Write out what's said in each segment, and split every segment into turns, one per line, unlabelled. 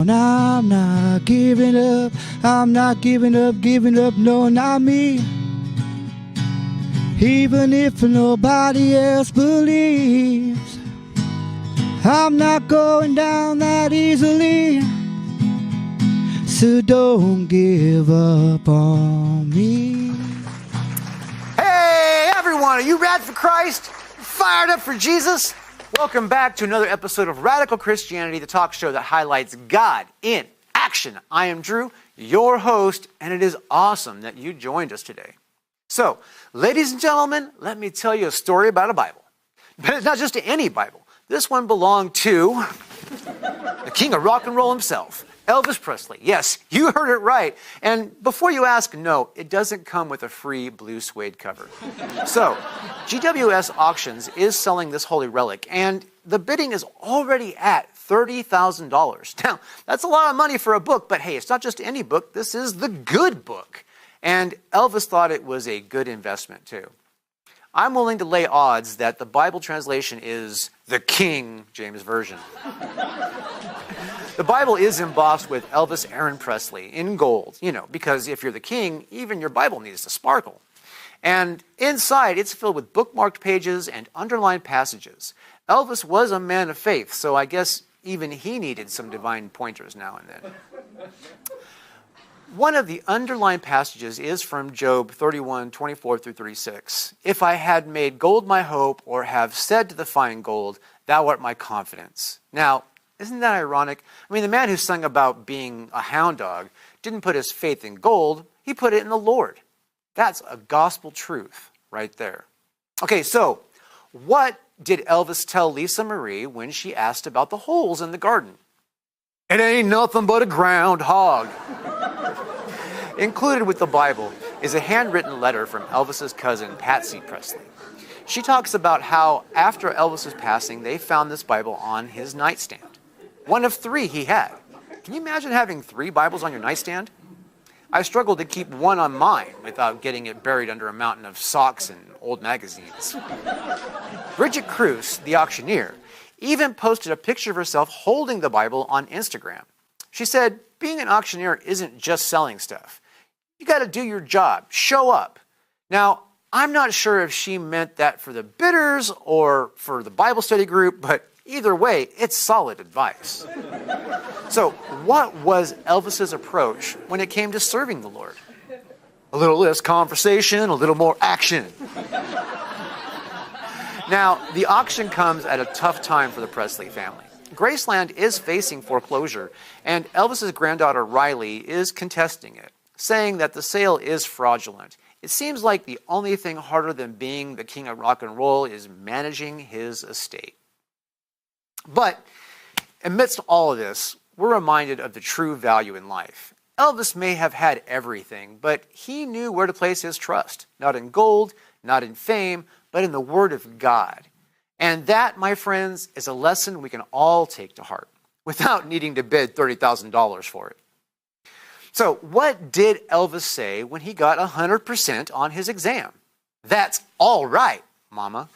And I'm not giving up, I'm not giving up, no, not me. Even if nobody else believes, I'm not going down that easily. So don't give up on me.
Hey everyone, are you rad for Christ? Fired up for Jesus? Welcome back to another episode of Radical Christianity, the talk show that highlights God in action. I am Drew, your host, and it is awesome that you joined us today. So, ladies and gentlemen, let me tell you a story about a Bible. But it's not just any Bible. This one belonged to the king of rock and roll himself, Elvis Presley. Yes, you heard it right. And before you ask, no, it doesn't come with a free blue suede cover. So, GWS Auctions is selling this holy relic, and the bidding is already at $30,000. Now, that's a lot of money for a book, but hey, it's not just any book. This is the good book. And Elvis thought it was a good investment, too. I'm willing to lay odds that the Bible translation is the King James Version. The Bible is embossed with Elvis Aaron Presley in gold, because if you're the king, even your Bible needs to sparkle. And inside, it's filled with bookmarked pages and underlined passages. Elvis was a man of faith, so I guess even he needed some divine pointers now and then. One of the underlined passages is from Job 31:24-36. If I had made gold my hope, or have said to the fine gold, thou art my confidence. Now, isn't that ironic? I mean, the man who sung about being a hound dog didn't put his faith in gold, he put it in the Lord. That's a gospel truth right there. Okay, so what did Elvis tell Lisa Marie when she asked about the holes in the garden? It ain't nothing but a groundhog. Included with the Bible is a handwritten letter from Elvis's cousin, Patsy Presley. She talks about how after Elvis's passing, they found this Bible on his nightstand. One of 3 he had. Can you imagine having 3 Bibles on your nightstand? I struggled to keep one on mine without getting it buried under a mountain of socks and old magazines. Bridget Cruz, the auctioneer, even posted a picture of herself holding the Bible on Instagram. She said, being an auctioneer isn't just selling stuff. You got to do your job, show up. Now, I'm not sure if she meant that for the bidders or for the Bible study group, but either way, it's solid advice. So, what was Elvis's approach when it came to serving the Lord? A little less conversation, a little more action. Now, the auction comes at a tough time for the Presley family. Graceland is facing foreclosure, and Elvis's granddaughter Riley is contesting it, saying that the sale is fraudulent. It seems like the only thing harder than being the king of rock and roll is managing his estate. But amidst all of this, we're reminded of the true value in life. Elvis may have had everything, but he knew where to place his trust. Not in gold, not in fame, but in the Word of God. And that, my friends, is a lesson we can all take to heart without needing to bid $30,000 for it. So, what did Elvis say when he got 100% on his exam? That's all right, Mama.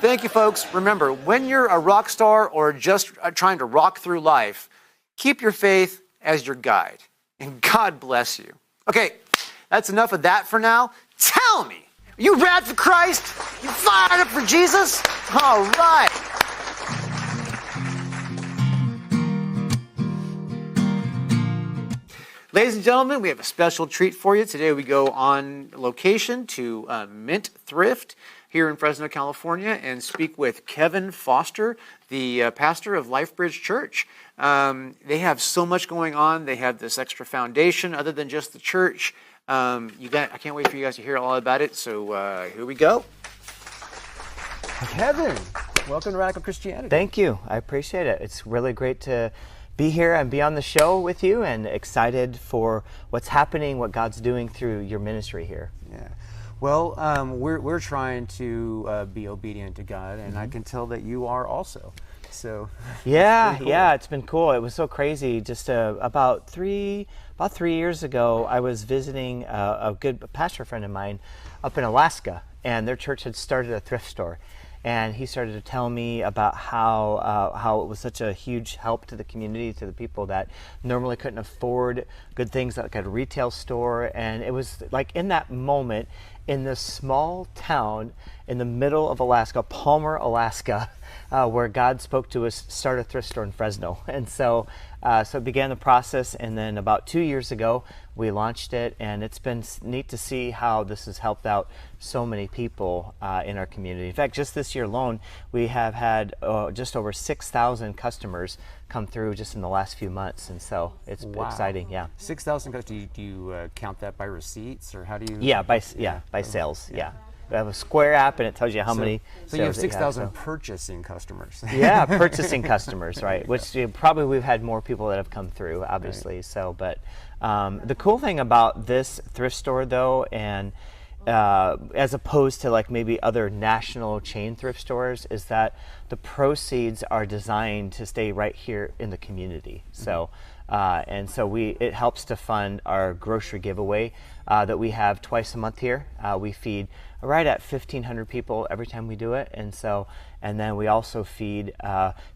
Thank you, folks. Remember, when you're a rock star or just trying to rock through life, keep your faith as your guide. And God bless you. Okay, that's enough of that for now. Tell me, are you rad for Christ? You fired up for Jesus? All right. Ladies and gentlemen, we have a special treat for you. Today we go on location to Mint Thrift here in Fresno, California, and speak with Kevin Foster, the pastor of LifeBridge Church. They have so much going on. They have this extra foundation other than just the church. I can't wait for you guys to hear all about it. So here we go. Kevin, welcome to Radical Christianity.
Thank you. I appreciate it. It's really great to be here and be on the show with you, and excited for what's happening, what God's doing through your ministry here.
Yeah. Well, we're trying to be obedient to God, and I can tell that you are also. So
yeah, cool. Yeah, it's been cool. It was so crazy. Just about 3 years ago, I was visiting a good pastor friend of mine up in Alaska, and their church had started a thrift store. and he started to tell me about how it was such a huge help to the community, to the people that normally couldn't afford good things like a retail store. And it was like in that moment, in this small town in the middle of Alaska, Palmer, Alaska, where God spoke to us, start a thrift store in Fresno. And so it began the process, and then about 2 years ago, we launched it, and it's been neat to see how this has helped out so many people in our community. In fact, just this year alone, we have had just over 6,000 customers come through just in the last few months, and so it's exciting. Yeah,
6,000 customers. Do you count that by receipts, or how do you?
Yeah, by sales. Yeah. We have a Square app, and it tells you how many.
So you have 6,000 purchasing customers.
Yeah, purchasing customers, right? Which probably we've had more people that have come through, obviously. Right. So, but the cool thing about this thrift store, though, and as opposed to like maybe other national chain thrift stores, is that the proceeds are designed to stay right here in the community. So. And so it helps to fund our grocery giveaway that we have twice a month here. We feed right at 1,500 people every time we do it, and then we also feed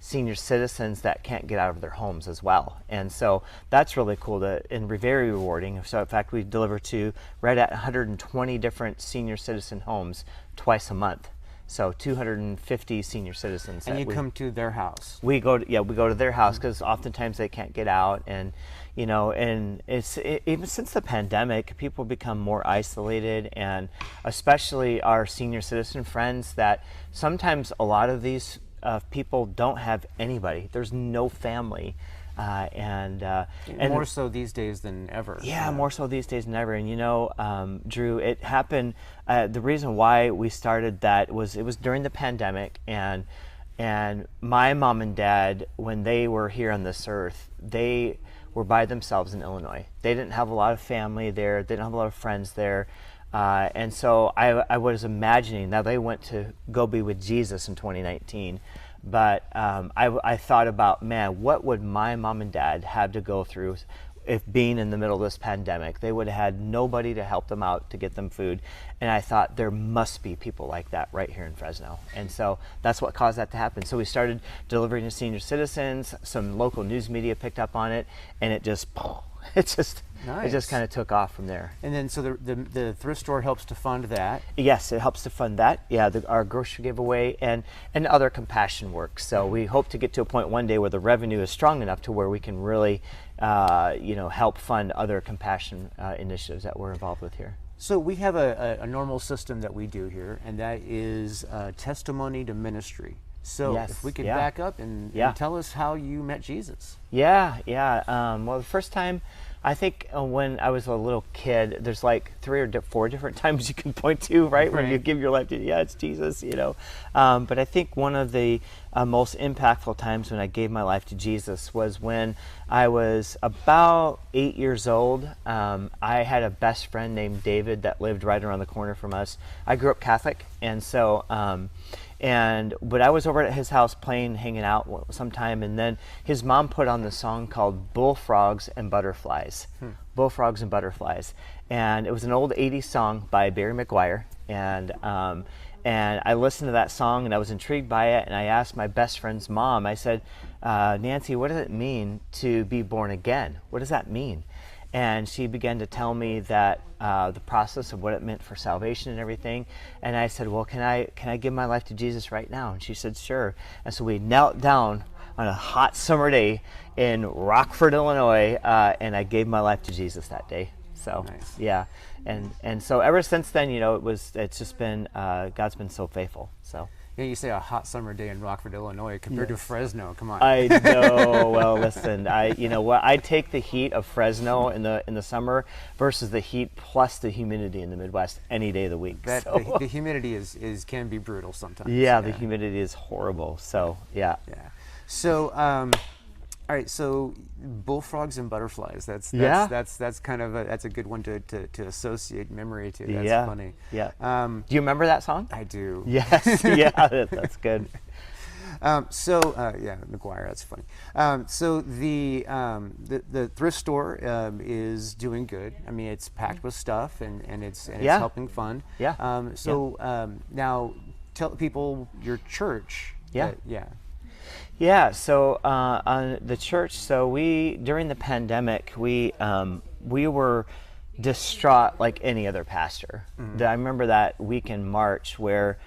senior citizens that can't get out of their homes as well. And so that's really cool and very rewarding. So in fact, we deliver to right at 120 different senior citizen homes twice a month. So 250 senior citizens.
And you come to their house.
We go to their house because oftentimes they can't get out, and and even since the pandemic, people become more isolated, and especially our senior citizen friends, that sometimes a lot of these people don't have anybody. There's no family. And
more so these days than ever.
Yeah, more so these days than ever. And Drew, it happened. The reason why we started that was it was during the pandemic, and my mom and dad, when they were here on this earth, they were by themselves in Illinois. They didn't have a lot of family there. They didn't have a lot of friends there. And so I was imagining, now they went to go be with Jesus in 2019. But I thought about, man, what would my mom and dad have to go through if being in the middle of this pandemic? They would have had nobody to help them out, to get them food. And I thought there must be people like that right here in Fresno. And so that's what caused that to happen. So we started delivering to senior citizens. Some local news media picked up on it, and it just
Nice.
It just kind of took off from there.
And then so the thrift store helps to fund that.
Yes, it helps to fund that. Yeah, our grocery giveaway and other compassion work. So we hope to get to a point one day where the revenue is strong enough to where we can really, help fund other compassion initiatives that we're involved with here.
So we have a normal system that we do here, and that is testimony to ministry. So
yes,
if we could back up and tell us how you met Jesus.
Yeah. Well, the first time, I think when I was a little kid, there's like 3 or 4 different times you can point to, right? When you give your life to, it's Jesus, But I think one of the most impactful times when I gave my life to Jesus was when I was about 8 years old. I had a best friend named David that lived right around the corner from us. I grew up Catholic, and so... but I was over at his house hanging out sometime, and then his mom put on this song called Bullfrogs and Butterflies. Bullfrogs and Butterflies. And it was an old 80s song by Barry McGuire. And I listened to that song, and I was intrigued by it, and I asked my best friend's mom, I said, Nancy, what does it mean to be born again? What does that mean? And she began to tell me that the process of what it meant for salvation and everything. And I said, well, can I give my life to Jesus right now? And she said, sure. And so we knelt down on a hot summer day in Rockford, Illinois, and I gave my life to Jesus that day. So
nice.
Yeah, and so ever since then, it's just been God's been so faithful. So.
Yeah, you say a hot summer day in Rockford, Illinois, compared to Fresno. Come on.
I know. Well, listen, I take the heat of Fresno in the summer versus the heat plus the humidity in the Midwest any day of the week.
The humidity can be brutal sometimes.
Yeah, the humidity is horrible. So yeah.
Yeah. So all right. So bullfrogs and butterflies. That's kind of that's a good one to associate memory to. That's funny.
Yeah. Do you remember that song?
I do.
Yes. Yeah. That's good.
McGuire, that's funny. So the thrift store is doing good. I mean, it's packed with stuff, and it's helping fund.
Yeah.
Now, tell people your church.
Yeah.
Yeah.
Yeah, so on the church, so during the pandemic, we were distraught like any other pastor. I remember that week in March where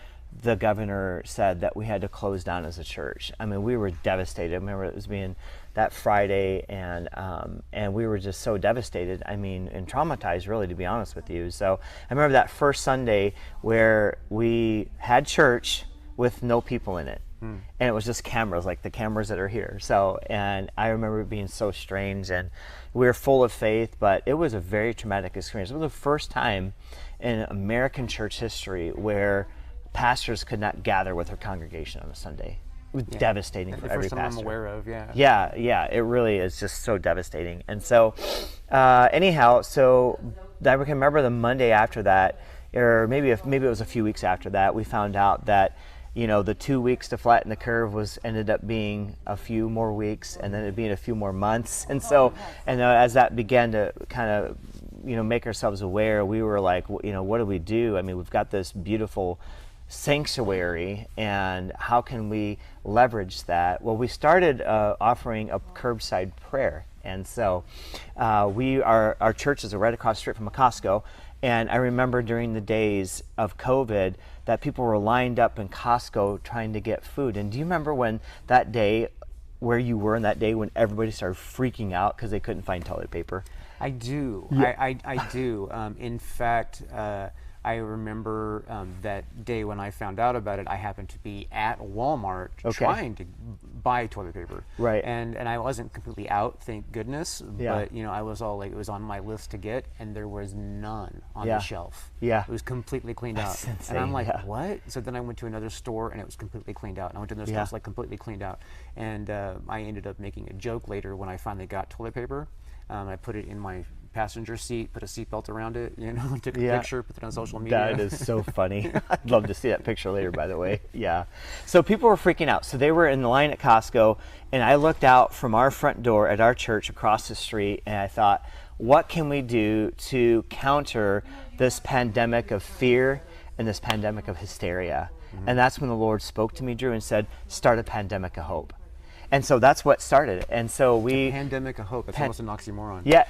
the governor said that we had to close down as a church. I mean, we were devastated. I remember it was being that Friday, and we were just so devastated. I mean, and traumatized, really, to be honest with you. So I remember that first Sunday where we had church with no people in it. And it was just cameras, like the cameras that are here. So, and I remember it being so strange, and we were full of faith, but it was a very traumatic experience. It was the first time in American church history where pastors could not gather with their congregation on a Sunday. It was devastating for every pastor.
The first time I'm aware of, yeah.
Yeah, it really is just so devastating. And so, anyhow, so I can remember the Monday after that, or maybe it was a few weeks after that, we found out that the 2 weeks to flatten the curve ended up being a few more weeks, and then it being a few more months. And so, as that began to kind of, make ourselves aware, we were like, what do we do? I mean, we've got this beautiful sanctuary, and how can we leverage that? Well, we started offering a curbside prayer. And so our church is right across the street from a Costco. And I remember during the days of COVID that people were lined up in Costco trying to get food. And do you remember when that day, where you were in that day when everybody started freaking out because they couldn't find toilet paper?
I do.
Yeah.
I do. In fact, I remember that day when I found out about it, I happened to be at Walmart trying to buy toilet paper.
Right.
And I wasn't completely out, thank goodness.
Yeah.
But I was all like, it was on my list to get, and there was none on the shelf.
Yeah.
It was completely cleaned out.
Insane.
And I'm like, what? So then I went to another store, and it was completely cleaned out. And I went to another store, it was like completely cleaned out. And I ended up making a joke later when I finally got toilet paper. I put it in my passenger seat, put a seatbelt around it, took a picture, put it on social media.
That is so funny. I'd love to see that picture later, by the way. Yeah. So people were freaking out. So they were in the line at Costco, and I looked out from our front door at our church across the street, and I thought, what can we do to counter this pandemic of fear and this pandemic of hysteria? And that's when the Lord spoke to me, Drew, and said, start a pandemic of hope. And so that's what started. And so
a pandemic of hope. That's almost an oxymoron.
Yeah,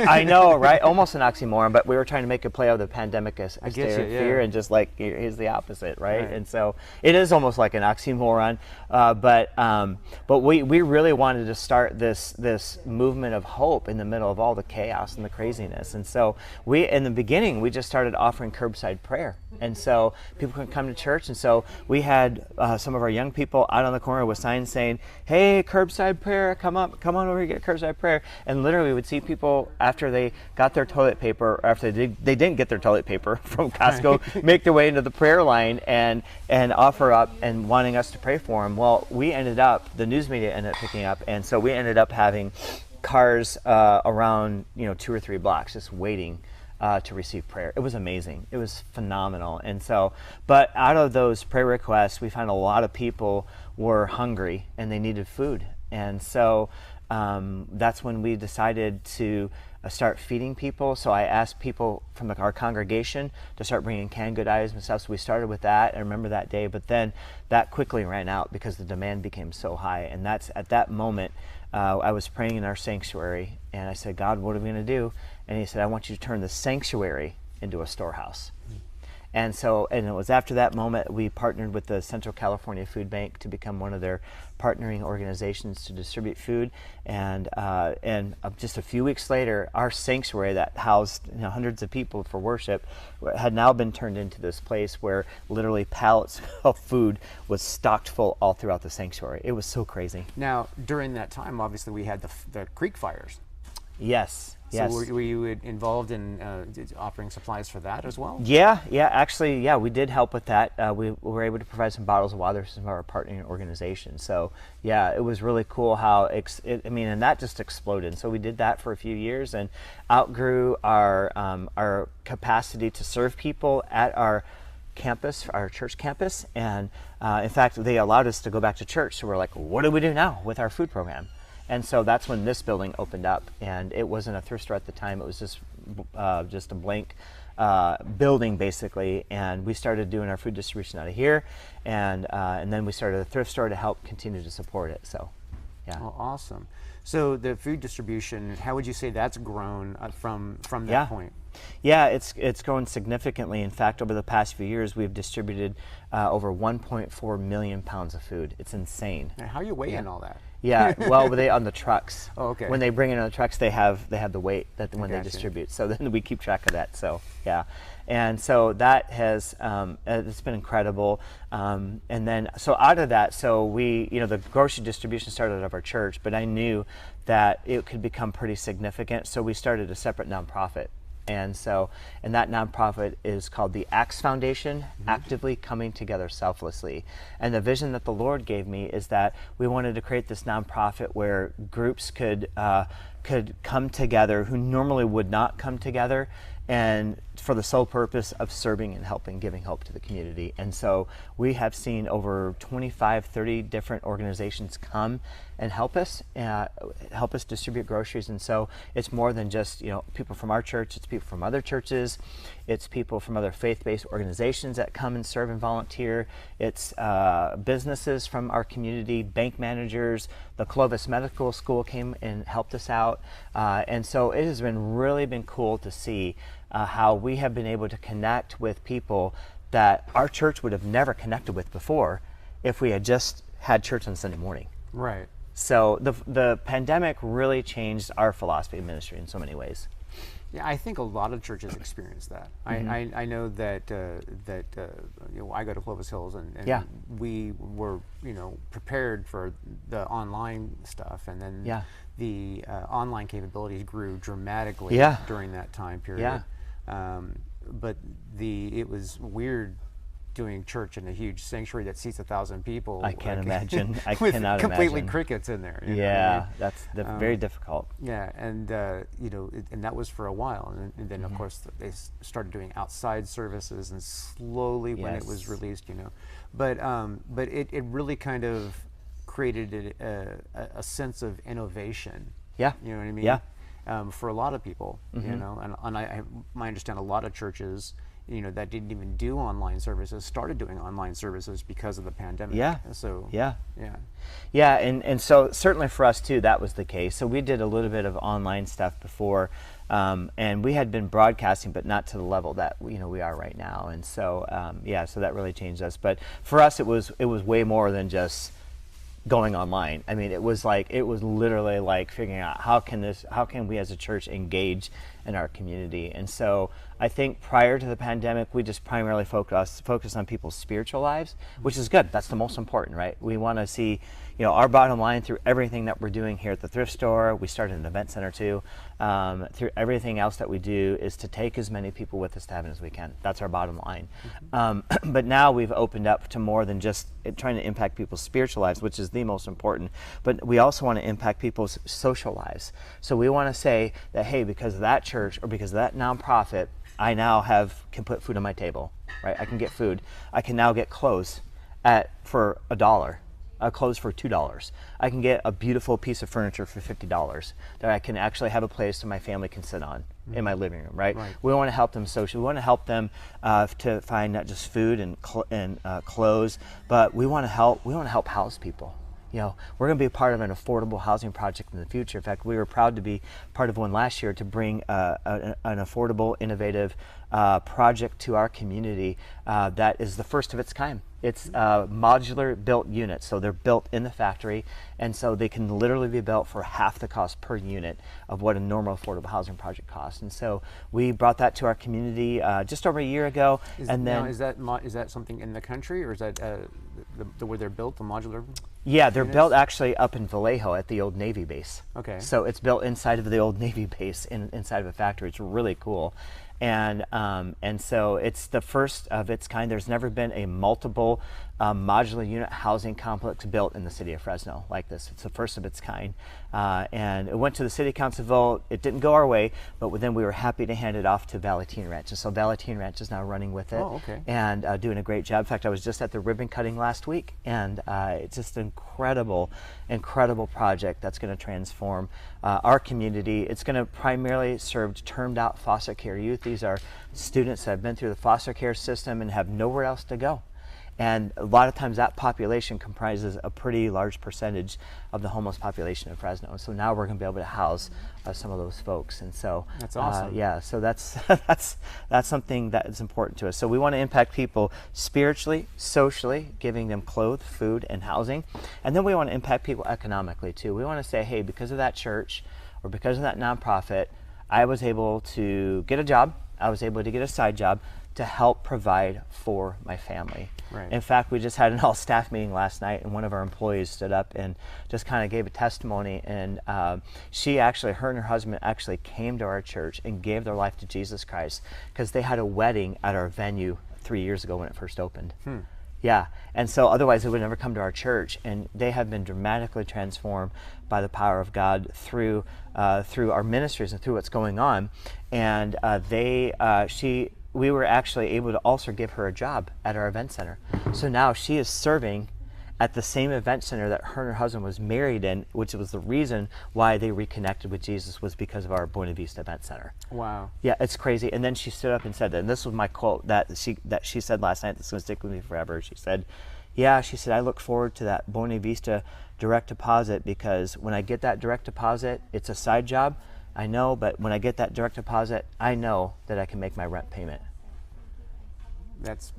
I know, right? Almost an oxymoron, but we were trying to make a play of the pandemic as fear, and just like here's the opposite, right? And so it is almost like an oxymoron, but we really wanted to start this movement of hope in the middle of all the chaos and the craziness. And so in the beginning, we just started offering curbside prayer. And so people could come to church, and so we had some of our young people out on the corner with signs saying, "Hey, curbside prayer, come on over here, get curbside prayer." And literally we would see people after they got their toilet paper, or after they didn't get their toilet paper from Costco, make their way into the prayer line and offer up and wanting us to pray for them. Well, the news media ended up picking up, and so we ended up having cars around 2 or 3 blocks just waiting to receive prayer. It was amazing. It was phenomenal. And so, but out of those prayer requests, we found a lot of people were hungry and they needed food. And so that's when we decided to start feeding people. So I asked people from our congregation to start bringing canned good items and stuff. So we started with that. I remember that day, but then that quickly ran out because the demand became so high. And that's at that moment, I was praying in our sanctuary, and I said, God, what are we going to do? And he said, I want you to turn the sanctuary into a storehouse. And it was after that moment we partnered with the Central California Food Bank to become one of their partnering organizations to distribute food. And just a few weeks later, our sanctuary that housed hundreds of people for worship had now been turned into this place where literally pallets of food was stocked full all throughout the sanctuary. It was so crazy.
Now, during that time, obviously, we had the creek fires.
Yes.
So were you involved in offering supplies for that as well?
Yeah, actually, we did help with that. We were able to provide some bottles of water to some of our partnering organizations. So yeah, it was really cool how, and that just exploded. So we did that for a few years and outgrew our capacity to serve people at our campus, our church campus. And in fact, they allowed us to go back to church. So we're like, what do we do now with our food program? And so that's when this building opened up, and it wasn't a thrift store at the time. It was just a blank building basically, and we started doing our food distribution out of here, and then we started a thrift store to help continue to support it. So, yeah.
Oh, awesome. So the food distribution, how would you say that's grown from that point?
Yeah, it's grown significantly. In fact, over the past few years, we've distributed over 1.4 million pounds of food. It's insane.
Now, how are you weighing all that?
Yeah, well, they on the trucks.
Oh, okay.
When they bring it on the trucks, they have the weight that when they
Gotcha.
distribute. So then we keep track of that. So yeah, and so that has it's been incredible. And then so out of that, so we the grocery distribution started out of our church, but I knew that it could become pretty significant. So we started a separate nonprofit. And that nonprofit is called the ACTS Foundation, Actively Coming Together Selflessly. And the vision that the Lord gave me is that we wanted to create this nonprofit where groups could come together who normally would not come together, and for the sole purpose of serving and helping, giving hope to the community. And so we have seen over 25, 30 different organizations come and help us distribute groceries. And so it's more than just people from our church, it's people from other churches, it's people from other faith-based organizations that come and serve and volunteer, it's businesses from our community, bank managers, the Clovis Medical School came and helped us out. And so it has really been cool to see how we have been able to connect with people that our church would have never connected with before if we had just had church on Sunday morning.
Right.
So the pandemic really changed our philosophy of ministry in so many ways.
Yeah, I think a lot of churches experience that. I know that I go to Clovis Hills, and we were prepared for the online stuff, and then the online capabilities grew dramatically during that time period. But it was weird doing church in a huge sanctuary that seats 1,000 people.
I can't imagine. I
with
cannot
completely
imagine.
crickets in there. You know
Yeah,
what I mean?
that's very difficult.
Yeah, and and that was for a while, and then of course they started doing outside services, and slowly when it was released, but it really kind of created a sense of innovation.
Yeah,
you know what I mean.
Yeah.
For a lot of people, and I understand a lot of churches, that didn't even do online services started doing online services because of the pandemic.
Yeah.
So
yeah, and so certainly for us too, that was the case. So we did a little bit of online stuff before, and we had been broadcasting, but not to the level that we are right now. And so so that really changed us. But for us, it was way more than just going online. I mean, it was literally like figuring out how can we as a church engage in our community. And so I think prior to the pandemic, we just primarily focused on people's spiritual lives, which is good. That's the most important, right? We want to see, our bottom line through everything that we're doing here at the thrift store. We started an event center too. Through everything else that we do is to take as many people with us to heaven as we can. That's our bottom line. But now we've opened up to more than just trying to impact people's spiritual lives, which is the most important, but we also want to impact people's social lives. So we want to say that, hey, because of that church or because of that nonprofit, I now can put food on my table, right? I can get food. I can now get clothes for $1. Clothes for $2. I can get a beautiful piece of furniture for $50 that I can actually have a place that my family can sit on in my living room, right? We want to help them socially. We want to help them to find not just food and clothes, but we want to help house people. We're going to be a part of an affordable housing project in the future. In fact, we were proud to be part of one last year to bring an affordable, innovative project to our community that is the first of its kind. It's modular built units, so they're built in the factory, and so they can literally be built for half the cost per unit of what a normal affordable housing project costs. And so we brought that to our community just over a year ago.
Is that something in the country, or is that where they're built, the modular?
Yeah, they're built actually up in Vallejo at the old Navy base.
Okay.
So it's built inside of the old Navy base inside of a factory. It's really cool. And so it's the first of its kind. There's never been a multiple modular unit housing complex built in the city of Fresno like this. It's the first of its kind. And it went to the city council vote. It didn't go our way, but then we were happy to hand it off to Valley Teen Ranch. And so Valley Teen Ranch is now running with it.
Oh, okay.
And doing a great job. In fact, I was just at the ribbon cutting last week, and it's just an incredible project that's going to transform our community. It's going to primarily serve termed out foster care youth. These are students that have been through the foster care system and have nowhere else to go. And a lot of times that population comprises a pretty large percentage of the homeless population of Fresno. So now we're going to be able to house some of those folks. And so
that's awesome.
Yeah, so that's that's something that is important to us. So we want to impact people spiritually, socially, giving them clothes, food, and housing. And then we want to impact people economically too. We want to say, hey, because of that church or because of that nonprofit, I was able to get a job. I was able to get a side job to help provide for my family.
Right.
In fact, we just had an all-staff meeting last night, and one of our employees stood up and just kind of gave a testimony. And her and her husband actually came to our church and gave their life to Jesus Christ because they had a wedding at our venue 3 years ago when it first opened. Yeah, and so otherwise they would never come to our church, and they have been dramatically transformed by the power of God through our ministries and through what's going on. And we were actually able to also give her a job at our event center. So now she is serving at the same event center that her and her husband was married in, which was the reason why they reconnected with Jesus, was because of our Buena Vista Event Center.
Wow.
Yeah, it's crazy. And then she stood up and said that, and this was my quote that she said last night that's going to stick with me forever. She said, I look forward to that Buena Vista direct deposit because when I get that direct deposit, it's a side job, I know, but when I get that direct deposit, I know that I can make my rent payment.
That's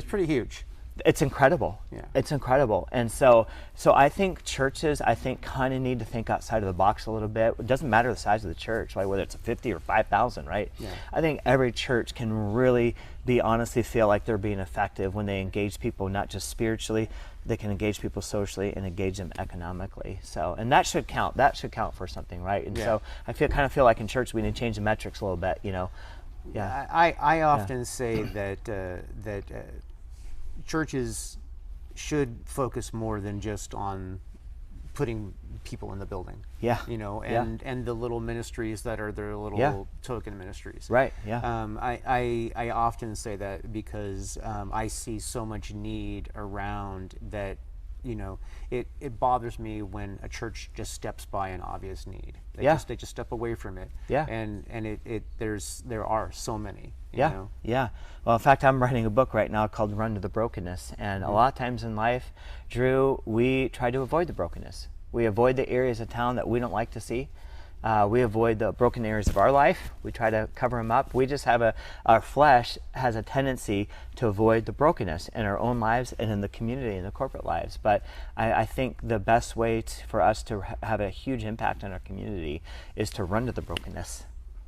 pretty huge.
It's incredible.
Yeah.
It's incredible. And so I think churches, kind of need to think outside of the box a little bit. It doesn't matter the size of the church, like whether it's a 50 or 5,000, right?
Yeah.
I think every church can really honestly feel like they're being effective when they engage people, not just spiritually, they can engage people socially and engage them economically. So, and that should count. That should count for something, right? And so I kind of feel like in church we need to change the metrics a little bit, Yeah.
I often say that churches should focus more than just on putting people in the building.
Yeah.
And the little ministries that are their little token ministries.
Right. Yeah.
I often say that because I see so much need around that. It bothers me when a church just steps by an obvious need. They just step away from it.
Yeah.
And there are so many.
Yeah. Well, in fact, I'm writing a book right now called Run to the Brokenness. And a lot of times in life, Drew, we try to avoid the brokenness. We avoid the areas of town that we don't like to see. We avoid the broken areas of our life. We try to cover them up. We just have our flesh has a tendency to avoid the brokenness in our own lives and in the community and the corporate lives. But I think the best way for us to have a huge impact on our community is to run to the brokenness.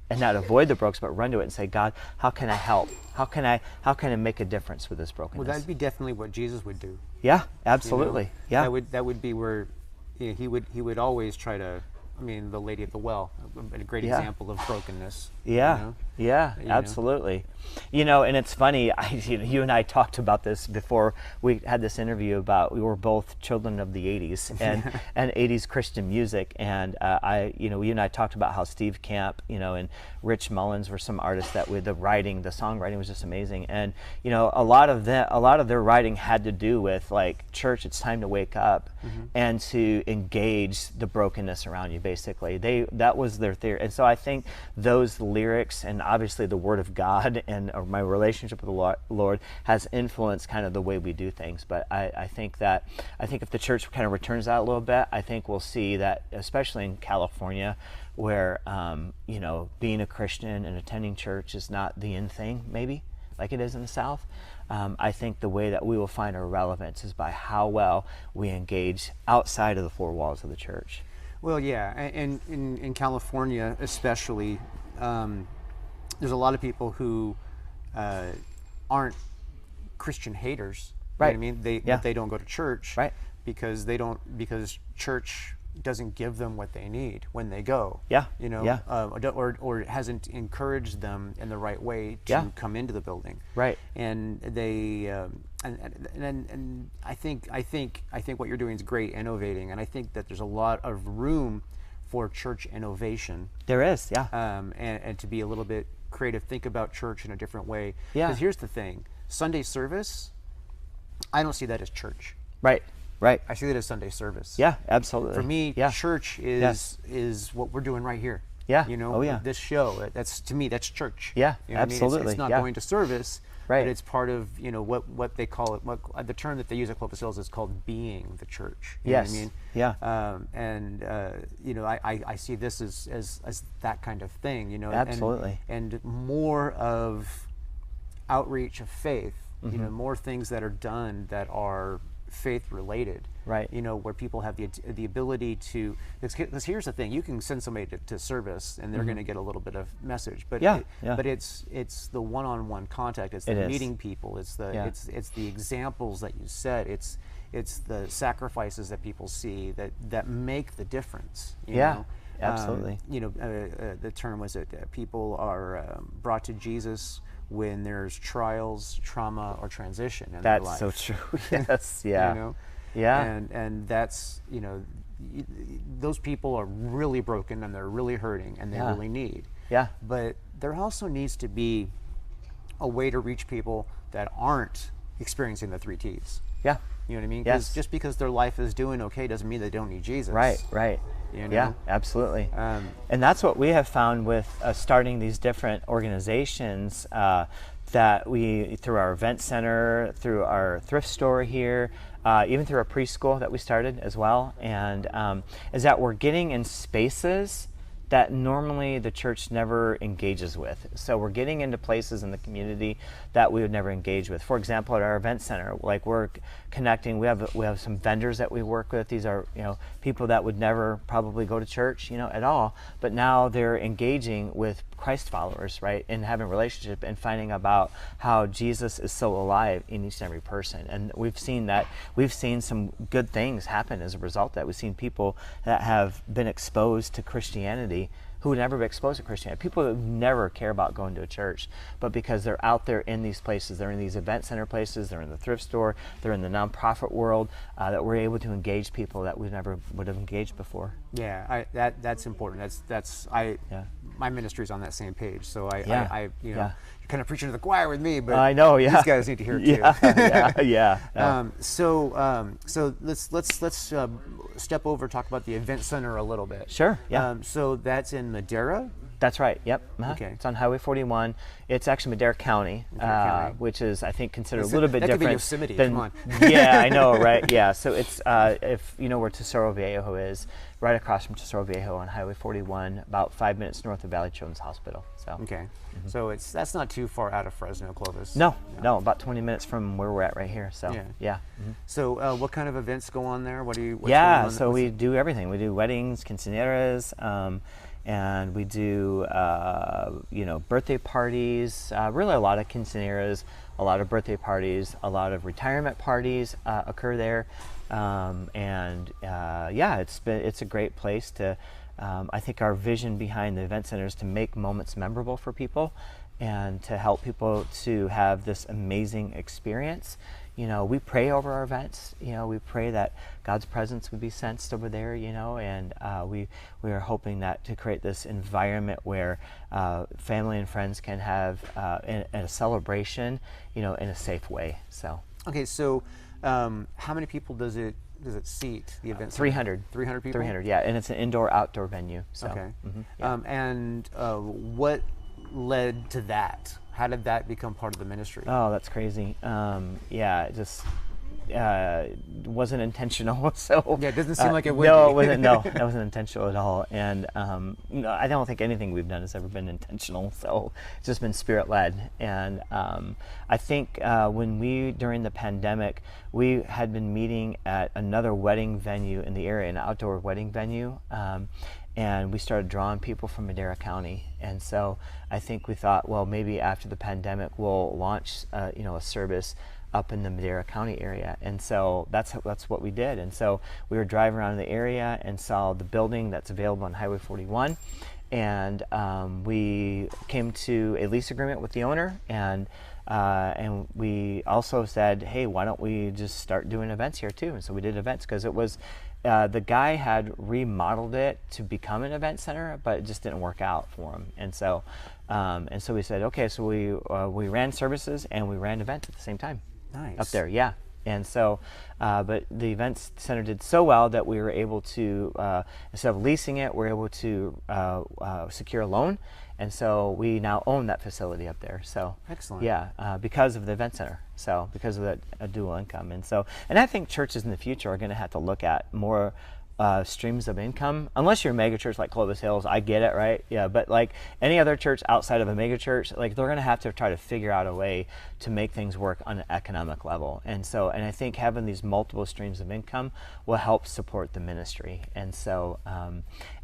And not avoid the brokenness, but run to it and say, God, how can I help? How can I make a difference with this brokenness?
Well, that'd be definitely what Jesus would do.
Yeah, absolutely. Yeah.
That would be where he would always try to. I mean, the lady at the well, a great example of brokenness.
Yeah, absolutely. And it's funny, you and I talked about this before we had this interview about, we were both children of the 80s and 80s Christian music. And you and I talked about how Steve Camp, and Rich Mullins were some artists that with the songwriting was just amazing. And, a lot of their writing had to do with like, church, it's time to wake up and to engage the brokenness around you, basically. That was their theory. And so I think those lyrics and obviously the Word of God and my relationship with the Lord has influenced kind of the way we do things. But I think if the church kind of returns that a little bit, I think we'll see that, especially in California, where being a Christian and attending church is not the in thing, maybe like it is in the South. I think the way that we will find our relevance is by how well we engage outside of the four walls of the church.
Well, yeah, and in California especially, there's a lot of people who aren't Christian haters.
Right.
You know what I mean? They don't go to church.
Right.
Because church doesn't give them what they need when they go.
Yeah.
Or hasn't encouraged them in the right way to come into the building.
Right.
And they and I think what you're doing is great, innovating, and I think that there's a lot of room for church innovation.
There is, yeah.
And to be a little bit creative, think about church in a different way.
Yeah.
Because here's the thing: Sunday service, I don't see that as church.
Right.
I see that as Sunday service.
Yeah, absolutely.
For me, church is what we're doing right here.
Yeah.
You know,
Oh, yeah.
this show, that's, to me, that's church.
Yeah,
You know what I mean?
absolutely.
It's not
Yeah.
going to service,
Right.
but it's part of, you know, what they call it, the term that they use at Clovis Hills is called being the church. You know what I
Yes.
mean?
Yeah.
You know, I see this as that kind of thing, you know.
Absolutely.
And more of outreach of faith, you
Mm-hmm.
know, more things that are done that are faith related.
Right.
You know, where people have the ability to, because here's the thing, you can send somebody to service and they're going to get a little bit of message, but
Mm-hmm. Yeah.
but it's the one-on-one contact, it's the
It is.
meeting people, it's the
Yeah.
it's the examples that you set, it's the sacrifices that people see that make the difference. You
Yeah,
know?
absolutely.
You know, the term was that people are brought to Jesus when there's trials, trauma, or transition in their life.
That's so true. Yes. Yeah.
You know?
Yeah.
And that's, you know, those people are really broken and they're really hurting and they
Yeah.
really need.
Yeah.
But there also needs to be a way to reach people that aren't experiencing the 3 T's.
Yeah.
You know what I mean? 'Cause
Yes.
just because their life is doing okay doesn't mean they don't need Jesus.
Right. Right.
You
Yeah.
know?
Absolutely. And that's what we have found with starting these different organizations. That we, through our event center, through our thrift store here, even through our preschool that we started as well, and is that we're getting in spaces that normally the church never engages with. So we're getting into places in the community that we would never engage with. For example, at our event center, like we're connecting, we have some vendors that we work with. These are, you know, people that would never probably go to church, you know, at all, but now they're engaging with Christ followers, right, and having a relationship and finding about how Jesus is so alive in each and every person. And we've seen some good things happen as a result of that. We've seen people that have been exposed to Christianity who would never be exposed to Christianity. People that never care about going to a church, but because they're out there in these places, they're in these event center places, they're in the thrift store, they're in the nonprofit world, that we're able to engage people that we never would have engaged before.
Yeah, that's important. My ministry's on that same page. So I you know,
Yeah.
you're kind of preaching to the choir with me, but
I know, yeah.
these guys need to hear it too.
Yeah. No.
So let's step over, talk about the event center a little bit.
Sure, yeah.
So that's in Madera.
That's right. Yep.
Okay.
It's on Highway 41. It's actually Madera County,
County.
which is, I think, considered a little bit
that could be
different.
Yosemite,
than,
come on.
Yeah, I know, right? Yeah. So it's if you know where Tesoro Viejo is, right across from Tesoro Viejo on Highway 41, about 5 minutes north of Valley Children's Hospital. So.
Okay. So that's not too far out of Fresno, Clovis.
No, about 20 minutes from where we're at right here. So yeah.
So what kind of events go on there? What's going on?
So we do everything. We do weddings, quinceañeras, and we do birthday parties. Really, a lot of quinceañeras, a lot of birthday parties, a lot of retirement parties occur there, it's a great place to. I think our vision behind the event center is to make moments memorable for people and to help people to have this amazing experience. You know, we pray over our events. You know, we pray that God's presence would be sensed over there, you know, and we are hoping that to create this environment where family and friends can have a celebration, you know, in a safe way. So.
Okay, so how many people does it seat, the event?
300.
300 people?
300, yeah, and it's an indoor-outdoor venue. So.
Okay.
Yeah.
And what led to that? How did that become part of the ministry?
Oh, that's crazy. It just wasn't intentional. So
yeah, it doesn't seem like it would.
No,
be.
it wasn't. No, that wasn't intentional at all. And I don't think anything we've done has ever been intentional. So it's just been spirit-led. And I think during the pandemic, we had been meeting at another wedding venue in the area, an outdoor wedding venue. And we started drawing people from Madera County. And so I think we thought, well, maybe after the pandemic, we'll launch a service up in the Madera County area. And so that's what we did. And so we were driving around the area and saw the building that's available on Highway 41. And we came to a lease agreement with the owner. And we also said, hey, why don't we just start doing events here too? And so we did events because it was, the guy had remodeled it to become an event center, but it just didn't work out for him. And so we said, okay, so we ran services and we ran events at the same time.
Nice.
Up there, yeah. And so, but the events center did so well that we were able to, instead of leasing it, we're able to secure a loan. And so we now own that facility up there. So
Excellent.
Yeah, because of the event center. So because of that dual income. And I think churches in the future are going to have to look at more streams of income, unless you're a mega church like Clovis Hills. I get it, right? Yeah, but like any other church outside of a mega church, like they're going to have to try to figure out a way to make things work on an economic level. And I think having these multiple streams of income will help support the ministry. And so,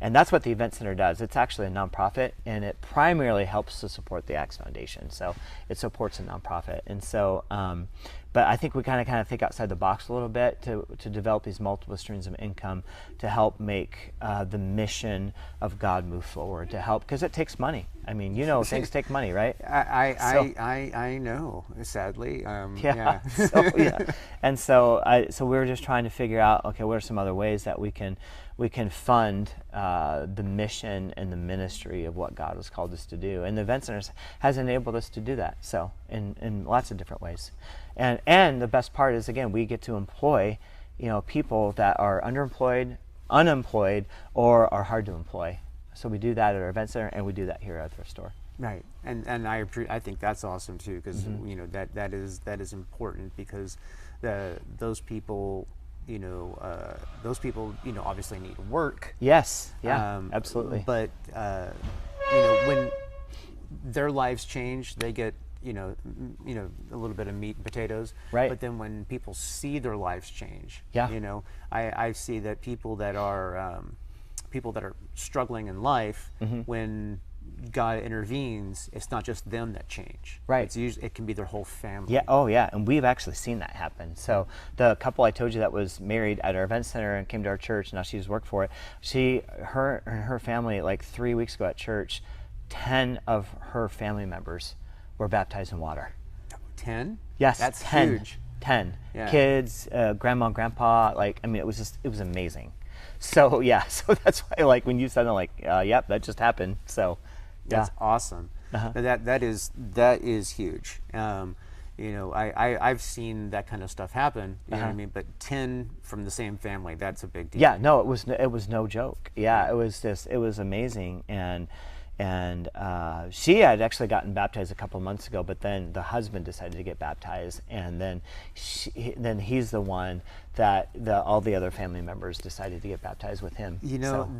and that's what the Event Center does. It's actually a nonprofit, and it primarily helps to support the Acts Foundation. So it supports a nonprofit. And so, but I think we kind of think outside the box a little bit to develop these multiple streams of income to help make the mission of God move forward, to help, because it takes money. I mean, things take money, right?
I know, sadly.
Yeah. And so we were just trying to figure out, okay, what are some other ways that we can fund the mission and the ministry of what God has called us to do. And the Event Center has enabled us to do that, so in lots of different ways. And the best part is, again, we get to employ people that are underemployed, unemployed, or are hard to employ. So we do that at our Event Center, and we do that here at our store.
Right, and I think that's awesome too, because that is important, because those people obviously need work.
Yes, yeah, absolutely.
But when their lives change, they get a little bit of meat and potatoes.
Right.
But then when people see their lives change,
yeah.
I see that people that are struggling in life, when God intervenes, it's not just them that change.
Right.
It can be their whole family.
Yeah. Oh, yeah. And we've actually seen that happen. So the couple I told you that was married at our Event Center and came to our church, now she's worked for it. Her family, like 3 weeks ago at church, 10 of her family members were baptized in water.
10?
Yes.
That's
10.
huge.
10.
Yeah.
Kids, grandma and grandpa, it was amazing. So yeah, so that's why, when you said it, yep, that just happened. So
that's awesome. That is huge. I've seen that kind of stuff happen. You know what I mean? But 10 from the same family, that's a big deal.
Yeah, no, it was no joke. Yeah, it was amazing. And she had actually gotten baptized a couple months ago, but then the husband decided to get baptized, and then he's the one that all the other family members decided to get baptized with him.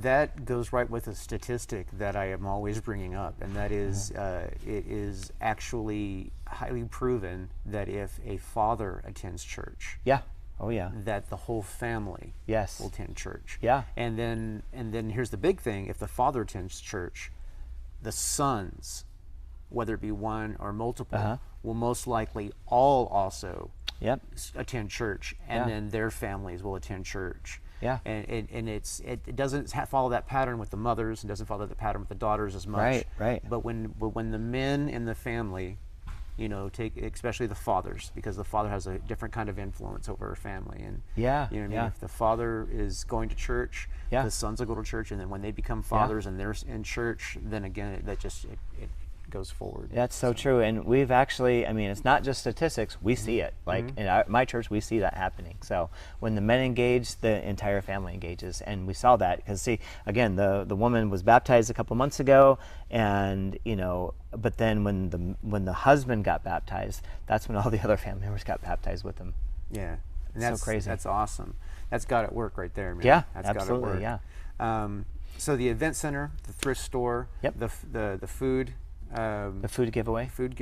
That goes right with a statistic that I am always bringing up, and that is it is actually highly proven that if a father attends church,
oh yeah,
that the whole family will attend church.
Yeah.
And then here's the big thing: if the father attends church, the sons, whether it be one or multiple, will most likely all also attend church, and then their families will attend church.
Yeah.
And it doesn't follow that pattern with the mothers, and doesn't follow the pattern with the daughters as much.
Right.
But when the men in the family, take especially the fathers, because the father has a different kind of influence over a family, and if the father is going to church, the sons will go to church, and then when they become fathers and they're in church, then again it goes forward.
That's so true. And we've actually, it's not just statistics, we see it. In my church, we see that happening. So when the men engage, the entire family engages. And we saw that because, see, again, the woman was baptized a couple months ago, and, but then when the husband got baptized, that's when all the other family members got baptized with him.
Yeah. And
that's so crazy.
That's awesome. That's God at work right there, man.
Yeah,
that's
absolutely,
God at work. So the Event Center, the thrift store, the food,
the food giveaway, food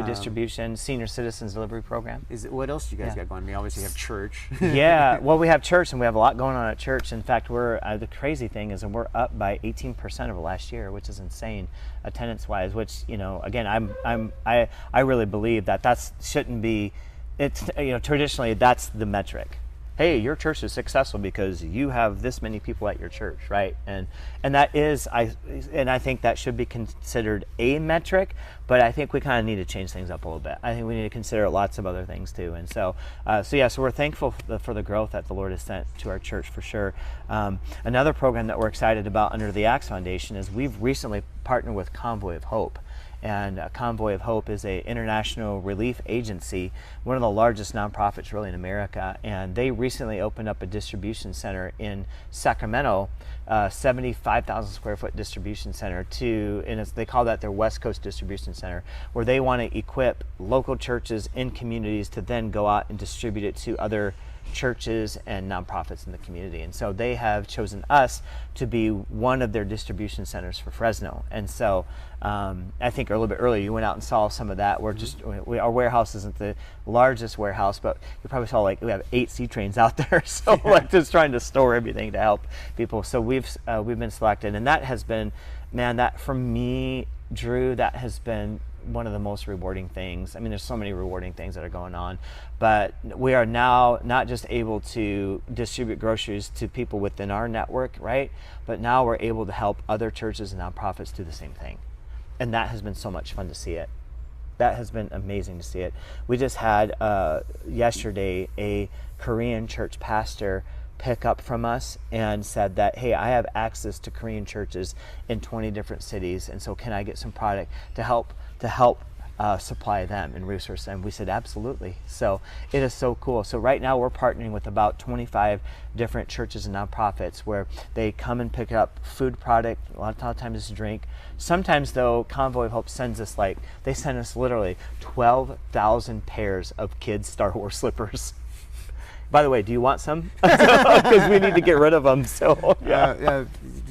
distribution, senior citizens delivery program.
What else do you guys got going? Obviously you have church.
Yeah, well, we have church, and we have a lot going on at church. In fact, we're the crazy thing is, we're up by 18% over last year, which is insane, attendance-wise. Which again, I really believe that shouldn't be. It's traditionally that's the metric. Hey, your church is successful because you have this many people at your church, right? And that is, I think that should be considered a metric, but I think we kind of need to change things up a little bit. I think we need to consider lots of other things too. And so we're thankful for the growth that the Lord has sent to our church for sure. Another program that we're excited about under the Acts Foundation is we've recently partnered with Convoy of Hope. And Convoy of Hope is a international relief agency, one of the largest nonprofits really in America. And they recently opened up a distribution center in Sacramento, 75,000 square foot distribution center and they call that their West Coast Distribution Center, where they want to equip local churches in communities to then go out and distribute it to other churches and nonprofits in the community. And so they have chosen us to be one of their distribution centers for Fresno. And so I think a little bit earlier you went out and saw some of that. We're just our warehouse isn't the largest warehouse, but you probably saw like we have 8 sea trains out there, so like just trying to store everything to help people. So we've been selected, and that has been, man, that for me, Drew, that has been one of the most rewarding things. I mean, there's so many rewarding things that are going on, but we are now not just able to distribute groceries to people within our network, right? But now we're able to help other churches and nonprofits do the same thing. And that has been so much fun to see it. That has been amazing to see it. We just had yesterday a Korean church pastor pick up from us and said that, hey, I have access to Korean churches in 20 different cities, and so can I get some product to help supply them and resource them? We said absolutely. So it is so cool. So right now we're partnering with about 25 different churches and nonprofits where they come and pick up food product, a lot of times it's drink. Sometimes though, Convoy of Hope sends us they send us literally 12,000 pairs of kids' Star Wars slippers. By the way, do you want some? Because we need to get rid of them. So yeah.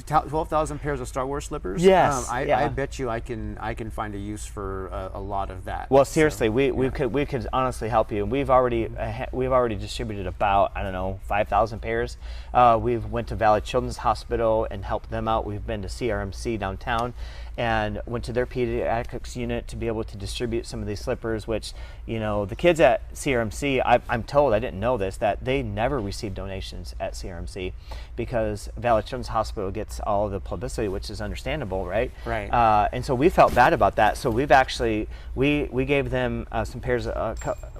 12,000 pairs of Star Wars slippers.
Yes.
I bet you I can find a use for a lot of that.
Well, seriously, so, we could honestly help you. We've already distributed about 5,000 pairs. We've went to Valley Children's Hospital and helped them out. We've been to CRMC downtown and went to their pediatrics unit to be able to distribute some of these slippers, which, the kids at CRMC, I'm told, I didn't know this, that they never receive donations at CRMC because Valley Children's Hospital gets all of the publicity, which is understandable, right?
Right.
And so we felt bad about that. So we've actually, we gave them some pairs,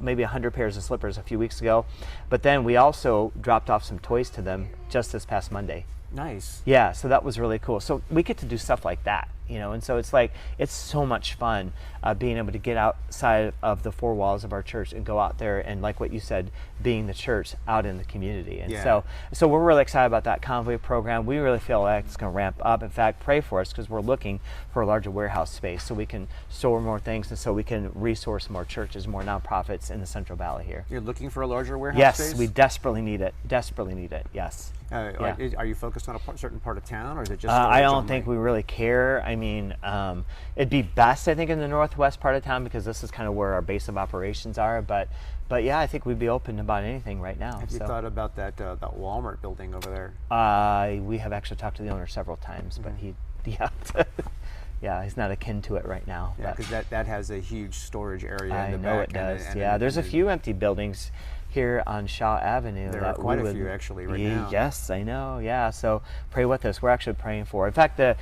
maybe 100 pairs of slippers a few weeks ago, but then we also dropped off some toys to them just this past Monday.
Nice.
Yeah, so that was really cool. So we get to do stuff like that, and so it's so much fun being able to get outside of the 4 walls of our church and go out there and, like what you said, being the church out in the community. And so we're really excited about that Convoy program. We really feel like it's going to ramp up. In fact, pray for us because we're looking for a larger warehouse space so we can store more things and so we can resource more churches, more nonprofits in the Central Valley here.
You're looking for a larger warehouse space?
Yes, we desperately need it. Desperately need it, yes.
Are you focused on a certain part of town, or is it just?
I don't think we really care. I mean, it'd be best, I think, in the northwest part of town because this is kind of where our base of operations are. But yeah, I think we'd be open to about anything right now.
Have you thought about that Walmart building over there?
We have actually talked to the owner several times, but he's not akin to it right now.
Yeah, because that has a huge storage area.
I
in the
know
back
it does.
and
there's a few empty buildings here on Shaw Avenue.
There are quite a few actually right now.
Yes, I know. Yeah, so pray with us. We're actually praying for. In fact, the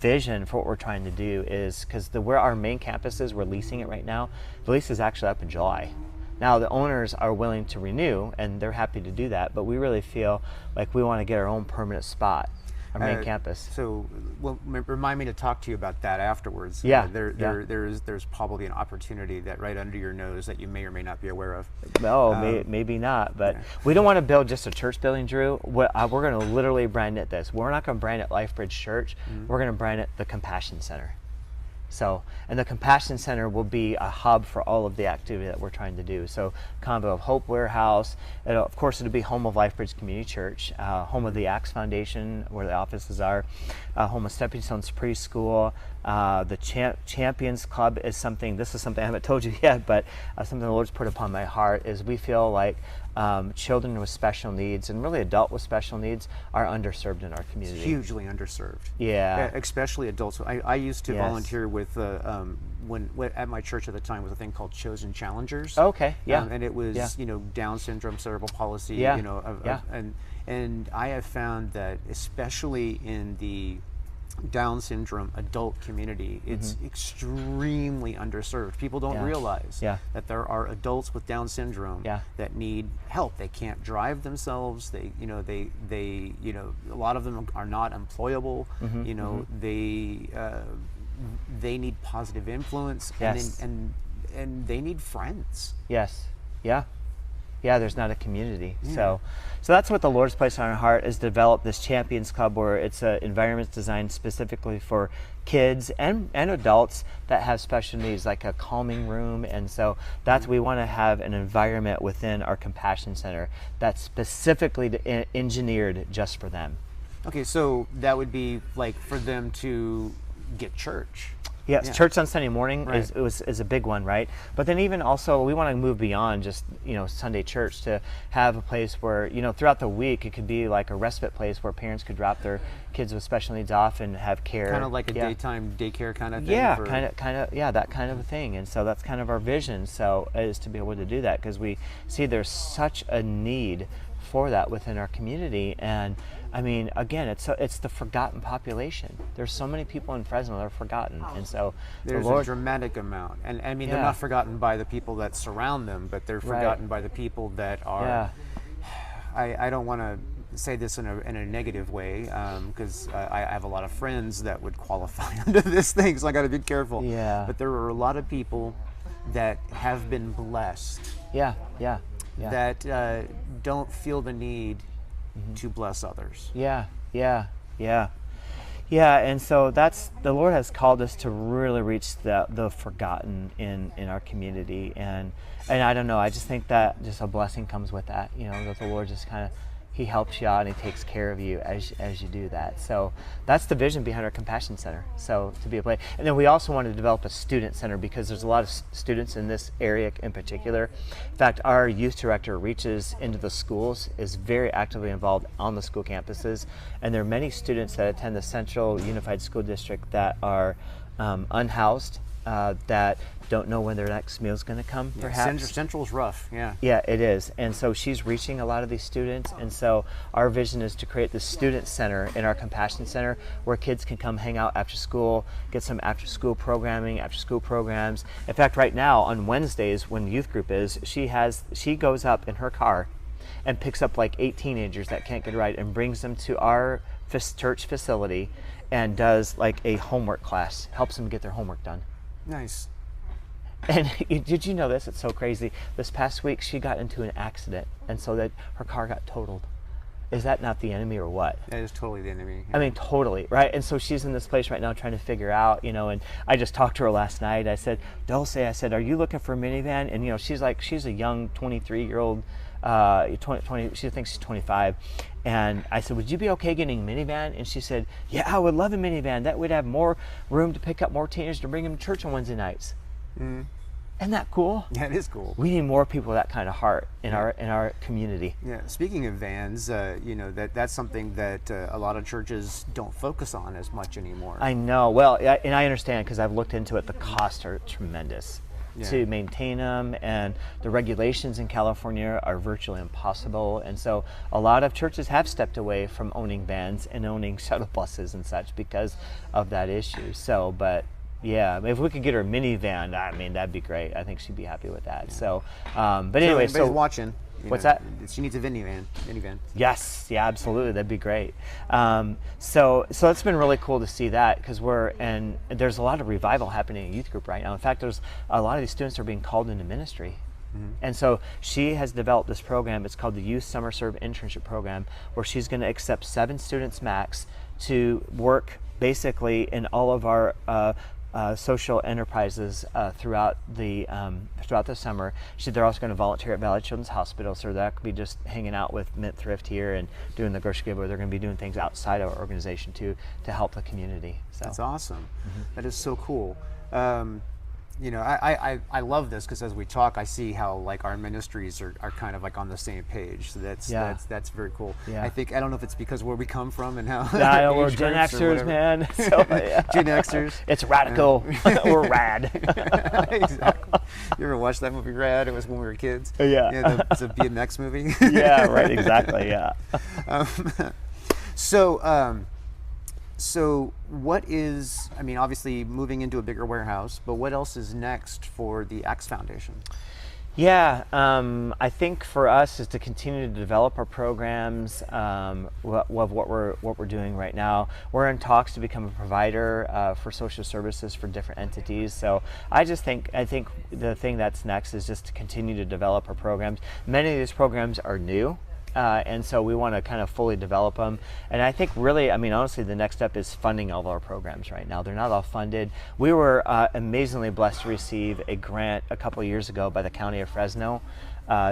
vision for what we're trying to do is because where our main campus is, we're leasing it right now. The lease is actually up in July. Now the owners are willing to renew, and they're happy to do that. But we really feel like we want to get our own permanent spot. Our main campus.
So, remind me to talk to you about that afterwards.
Yeah.
There's probably an opportunity that right under your nose that you may or may not be aware of.
Maybe not. But we don't want to build just a church building, Drew. We're going to literally brand it this. We're not going to brand it LifeBridge Church. We're going to brand it the Compassion Center. So, and the Compassion Center will be a hub for all of the activity that we're trying to do. So, Convoy of Hope Warehouse, of course it'll be home of LifeBridge Community Church, home of the Acts Foundation, where the offices are, home of Stepping Stones Preschool, the Champions Club is something, this is something I haven't told you yet, but something the Lord's put upon my heart is we feel like children with special needs and really adult with special needs are underserved in our community.
Hugely underserved.
Yeah.
Especially adults. I used to volunteer with when at my church at the time was a thing called Chosen Challengers.
Okay. Yeah.
And it was Down syndrome, cerebral palsy. And I have found that especially in the Down syndrome adult community, it's extremely underserved. People don't realize that there are adults with Down syndrome that need help. They can't drive themselves. They a lot of them are not employable. they need positive influence,
Yes.
and they need friends.
Yes. Yeah. Yeah, there's not a community. So that's what the Lord's placed on our heart, is develop this Champions Club, where it's an environment designed specifically for kids and adults that have special needs, like a calming room. And so that's, we want to have an environment within our Compassion Center that's specifically engineered just for them.
Okay, so that would be like for them to get church.
Yes,
Yeah.
church on Sunday morning
Right.
is a big one, right? But then even also, we want to move beyond just, Sunday church, to have a place where, throughout the week, it could be like a respite place where parents could drop their kids with special needs off and have care.
Kind of like a daytime daycare kind of thing.
Yeah,
for-
that kind of a thing. And so that's kind of our vision, so, is to be able to do that, because we see there's such a need for that within our community. And I mean, again, it's the forgotten population. There's so many people in Fresno that are forgotten, and so
There's
the Lord,
a dramatic amount, and I mean, they're
Yeah.
not forgotten by the people that surround them, but they're
Right.
forgotten by the people that are.
Yeah.
I don't want to say this in a negative way, because I have a lot of friends that would qualify under this thing, so I got to be careful.
Yeah.
But there are a lot of people that have been blessed
yeah.
that don't feel the need to bless others.
Yeah. And so that's, the Lord has called us to really reach the forgotten in our community, and I don't know, I just think that just a blessing comes with that, that the Lord just kind of, He helps you out and He takes care of you as you do that. So that's the vision behind our Compassion Center. So to be a place, and then we also want to develop a student center, because there's a lot of students in this area in particular. In fact, our youth director reaches into the schools, is very actively involved on the school campuses, and there are many students that attend the Central Unified School District that are unhoused, that don't know when their next meal is going to come, perhaps.
Central's rough, yeah.
Yeah, it is. And so she's reaching a lot of these students. And so our vision is to create this student center in our Compassion Center, where kids can come hang out after school, get some after school programming, after school programs. In fact, right now on Wednesdays, when youth group is, she goes up in her car and picks up like 8 teenagers that can't get a ride and brings them to our church facility and does like a homework class, helps them get their homework done.
Nice.
And did you know this? It's so crazy. This past week, she got into an accident, and so that her car got totaled. Is that not the enemy or what?
That is totally the enemy.
I mean, totally, right? And so she's in this place right now trying to figure out, and I just talked to her last night. I said, Dulce, are you looking for a minivan? And, she's a young 23-year-old, 20, she thinks she's 25. And I said, would you be okay getting a minivan? And she said, yeah, I would love a minivan. That would have more room to pick up more teenagers to bring them to church on Wednesday nights. Isn't that cool?
Yeah, it is cool.
We need more people with that kind of heart in our community.
Yeah. Speaking of vans, that's something that a lot of churches don't focus on as much anymore.
I know. Well, and I understand, because I've looked into it. The costs are tremendous to maintain them, and the regulations in California are virtually impossible. And so a lot of churches have stepped away from owning vans and owning shuttle buses and such because of that issue. So, but yeah, if we could get her a minivan, I mean, that'd be great. I think she'd be happy with that. So, but anyway,
everybody's watching.
What's that?
She needs a minivan.
Yes, yeah, absolutely. That'd be great. So it's been really cool to see that, because and there's a lot of revival happening in youth group right now. In fact, there's a lot of these students are being called into ministry. And so she has developed this program. It's called the Youth Summer Serve Internship Program, where she's going to accept 7 students max to work basically in all of our social enterprises throughout the summer. They're also going to volunteer at Valley Children's Hospital, so that could be just hanging out with Mint Thrift here and doing the grocery giveaway. They're going to be doing things outside our organization too to help the community. So
That's awesome. That is so cool. I love this, because as we talk, I see how like our ministries are kind of like on the same page. So that's very cool.
Yeah.
I don't know if it's because where we come from and how.
Yeah, we're
age
Gen
groups or
Xers,
whatever.
man. So, yeah.
Gen Xers.
It's radical. We're rad.
Exactly. You ever watched that movie Rad? It was when we were kids.
Yeah.
It's a BMX movie.
Yeah, right. Exactly. Yeah.
So what is, obviously moving into a bigger warehouse, but what else is next for the Axe Foundation?
Yeah, I think for us is to continue to develop our programs. What we're doing right now, we're in talks to become a provider for social services for different entities. So I think the thing that's next is just to continue to develop our programs. Many of these programs are new. And so we want to kind of fully develop them. And I think really, I mean, honestly, the next step is funding all of our programs right now. They're not all funded. We were amazingly blessed to receive a grant a couple of years ago by the County of Fresno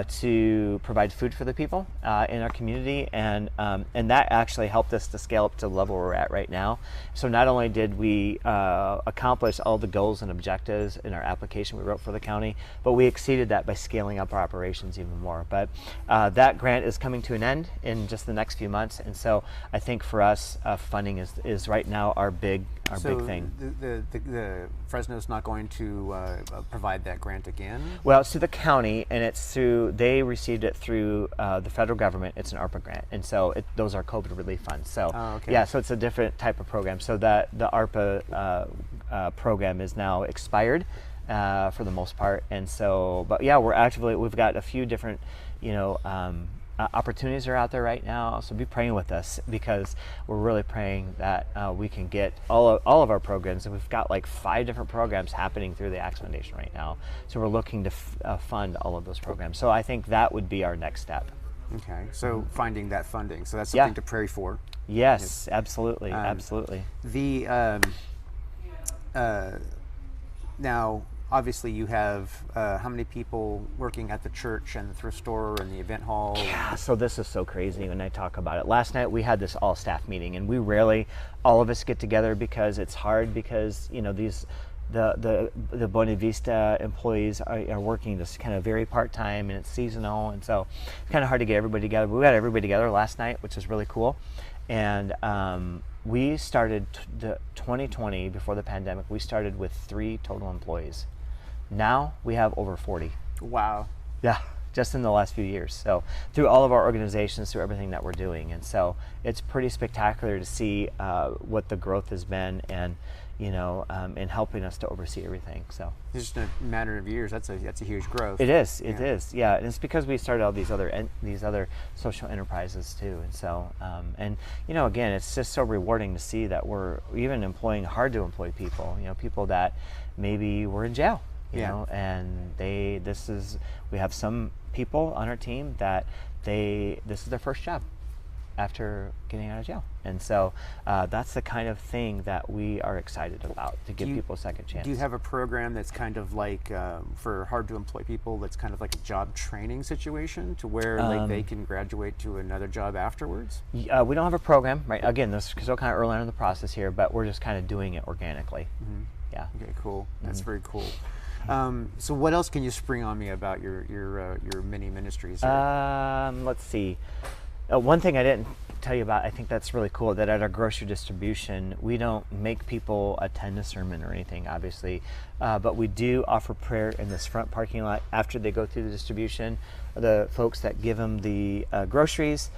to provide food for the people in our community, and that actually helped us to scale up to the level we're at right now. So not only did we accomplish all the goals and objectives in our application we wrote for the county, but we exceeded that by scaling up our operations even more. But that grant is coming to an end in just the next few months, and so I think for us, funding is right now our big thing.
The Fresno's not going to provide that grant again?
Well, it's to the county, and it's through, they received it through the federal government. It's an ARPA grant, and so those are COVID relief funds. So
okay.
yeah, so it's a different type of program. So that the ARPA program is now expired for the most part, and so, but yeah, we've got a few different, opportunities are out there right now, so be praying with us, because we're really praying that we can get all of our programs, and we've got like 5 different programs happening through the Acts Foundation right now, so we're looking to fund all of those programs. So I think that would be our next step.
Okay, so finding that funding, so that's something to pray for.
Yes, absolutely, absolutely.
Now, obviously you have how many people working at the church and the thrift store and the event hall?
Yeah, so this is so crazy when I talk about it. Last night we had this all staff meeting, and we rarely all of us get together because it's hard, because the Buena Vista employees are working this kind of very part-time, and it's seasonal, and so it's kind of hard to get everybody together. But we got everybody together last night, which is really cool. And we started the 2020, before the pandemic, we started with 3 total employees. Now we have over 40.
Wow.
Yeah, just in the last few years. So through all of our organizations, through everything that we're doing. And so it's pretty spectacular to see what the growth has been, and in helping us to oversee everything. So
it's just a matter of years. That's a huge growth.
It is. It is. Yeah, and it's because we started all these other social enterprises too. And so again, it's just so rewarding to see that we're even employing hard to employ people. People that maybe were in jail. And we have some people on our team that this is their first job after getting out of jail, and so that's the kind of thing that we are excited about, to give people a second chance.
Do you have a program that's kind of like for hard to employ people, that's kind of like a job training situation, to where like they can graduate to another job afterwards?
We don't have a program, right? Again, this is still kind of early on in the process here, but we're just kind of doing it organically. Mm-hmm. Yeah.
Okay, cool. That's very cool. So what else can you spring on me about your mini ministries here?
Let's see. One thing I didn't tell you about, I think that's really cool, that at our grocery distribution, we don't make people attend a sermon or anything, obviously, but we do offer prayer in this front parking lot after they go through the distribution. The folks that give them the groceries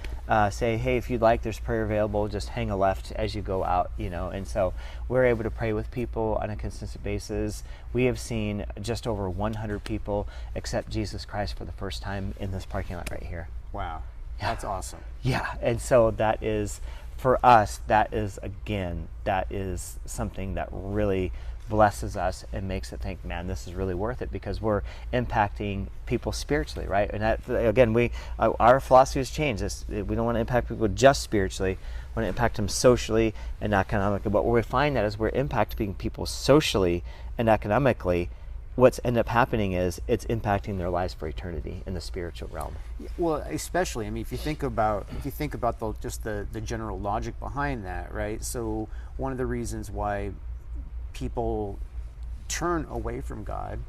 say, hey, if you'd like, there's prayer available, just hang a left as you go out, and so we're able to pray with people on a consistent basis. We have seen just over 100 people accept Jesus Christ for the first time in this parking lot right here.
Wow. That's awesome.
Yeah, and so that is, for us, that is something that really blesses us and makes it think, man, this is really worth it, because we're impacting people spiritually, right? And that, again, our philosophy has changed. We don't want to impact people just spiritually. We want to impact them socially and economically. But what we find that as we're impacting people socially and economically, what's ended up happening is it's impacting their lives for eternity in the spiritual realm.
Well, especially, I mean, if you think about the general logic behind that, right? So one of the reasons why people turn away from God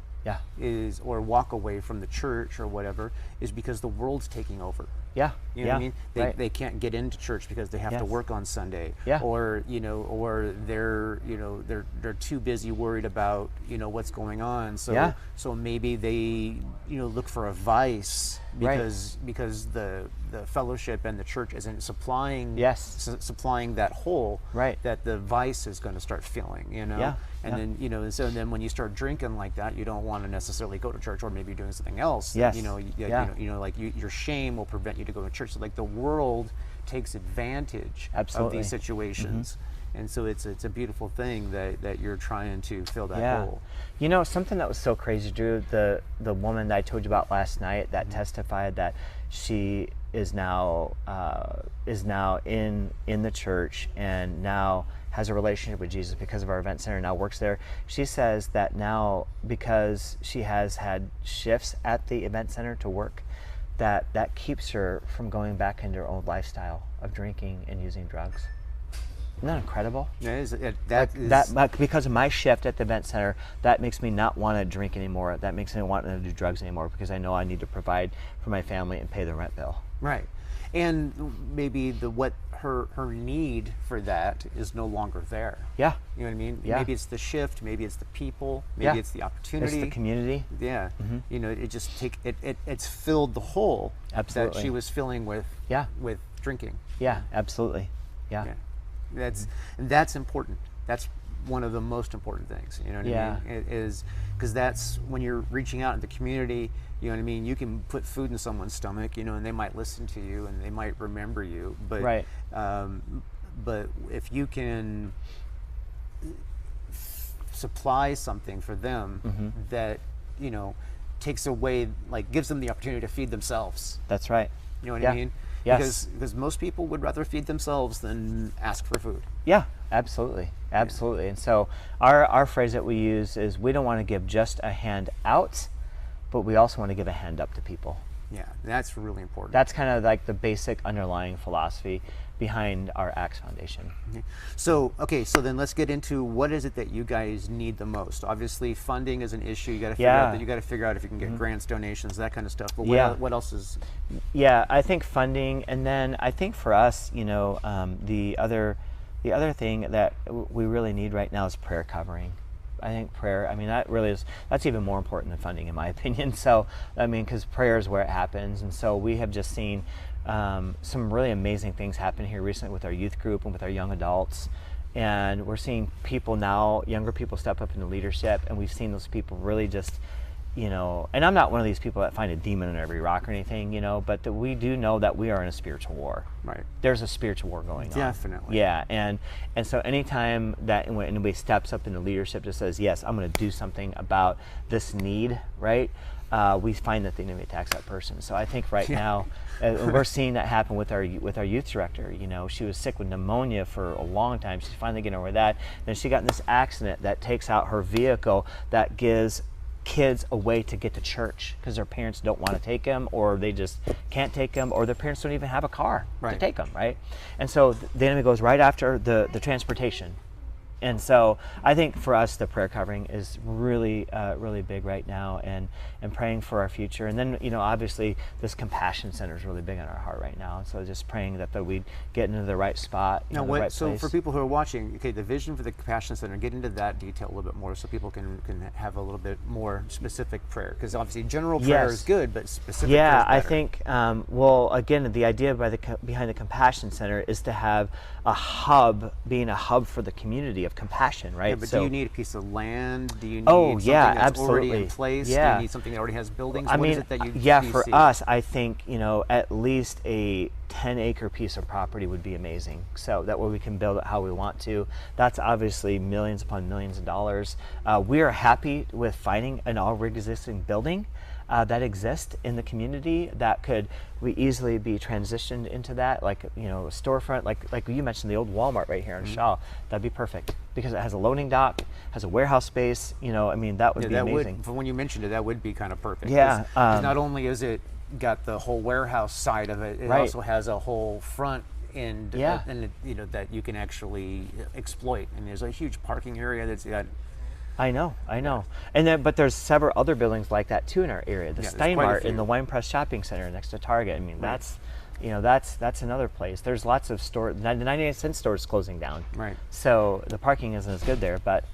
or walk away from the church or whatever, is because the world's taking over.
Yeah.
You know what I mean? They can't get into church because they have to work on Sunday.
Yeah.
Or, or they're too busy worried about, what's going on. So so maybe they, look for a vice because the fellowship and the church isn't supplying supplying that hole that the vice is going to start filling, And then, so then when you start drinking like that, you don't want to necessarily go to church, or maybe you're doing something else.
Yes.
Like your shame will prevent you to go to church. So like the world takes advantage of these situations. And so it's a beautiful thing that you're trying to fill that hole.
Something that was so crazy, Drew, the woman that I told you about last night that testified that she is now in the church and now has a relationship with Jesus because of our event center, now works there. She says that now, because she has had shifts at the event center to work, that keeps her from going back into her old lifestyle of drinking and using drugs. Isn't that incredible? Because of my shift at the event center, that makes me not want to drink anymore. That makes me want to do drugs anymore, because I know I need to provide for my family and pay the rent bill.
Right. And maybe her need for that is no longer there.
Yeah.
You know what I mean?
Yeah.
Maybe it's the shift, maybe it's the people, maybe it's the opportunity.
It's the community.
Yeah. It just it's filled the hole that she was filling with drinking.
Yeah, absolutely. Yeah.
That's important. That's one of the most important things. You know what I mean? It is, because that's when you're reaching out in the community. You know what I mean? You can put food in someone's stomach, and they might listen to you and they might remember you. But but if you can supply something for them that takes away, like gives them the opportunity to feed themselves.
That's right.
You know what I mean?
Yes.
Because most people would rather feed themselves than ask for food.
Yeah, absolutely. And so our phrase that we use is, we don't want to give just a hand out, but we also want to give a hand up to people.
Yeah, that's really important.
That's kind of like the basic underlying philosophy behind our Acts Foundation.
So then let's get into, what is it that you guys need the most? Obviously, funding is an issue. You got to figure out that. You got to figure out if you can get grants, donations, that kind of stuff. But what else is?
Yeah, I think funding, and then I think for us, the other thing that we really need right now is prayer covering. I think prayer, that's even more important than funding, in my opinion. So, because prayer is where it happens. And so we have just seen some really amazing things happen here recently with our youth group and with our young adults. And we're seeing people now, younger people, step up into leadership. And we've seen those people really just, and I'm not one of these people that find a demon in every rock or anything, but we do know that we are in a spiritual war.
Right.
There's a spiritual war going on.
Definitely.
Yeah, and so anytime that anybody steps up into leadership, just says, yes, I'm going to do something about this need, right? We find that the enemy attacks that person. So I think right now we're seeing that happen with our youth director. She was sick with pneumonia for a long time. She's finally getting over that. Then she got in this accident that takes out her vehicle, that gives kids a way to get to church because their parents don't want to take them, or they just can't take them, or their parents don't even have a car to take them, right? And so the enemy goes right after the transportation. And so I think for us, the prayer covering is really, really big right now, and praying for our future. And then, obviously this compassion center is really big on our heart right now. And so just praying that we'd get into the right spot.
Now, for people who are watching, the vision for the compassion center, get into that detail a little bit more so people can have a little bit more specific prayer. Because obviously general prayer is good, but specific prayer is better.
I think, again, the idea behind the compassion center is to have a hub, being a hub for the community of compassion, right?
Yeah, but do you need a piece of land? Do you need something that's
absolutely.
already in place?
Yeah.
Do you need something that already has buildings?
What
is it that you
for
see?
us, I think, at least a 10-acre piece of property would be amazing. So that way we can build it how we want to. That's obviously millions upon millions of dollars. We are happy with finding an already existing building that exists in the community that could easily be transitioned into that, like a storefront, like you mentioned, the old Walmart right here in Shaw. That'd be perfect because it has a loading dock, has a warehouse space. That would be amazing.
When you mentioned it, that would be kind of perfect.
Yeah.
'Cause not only is it got the whole warehouse side of it, it also has a whole front end, that you can actually exploit. And there's a huge parking area that's got.
I know. And then, but there's several other buildings like that too in our area. The Steinmart in the Wine Press Shopping Center next to Target. that's another place. There's lots of the 99-cent store is closing down.
Right.
So the parking isn't as good there, but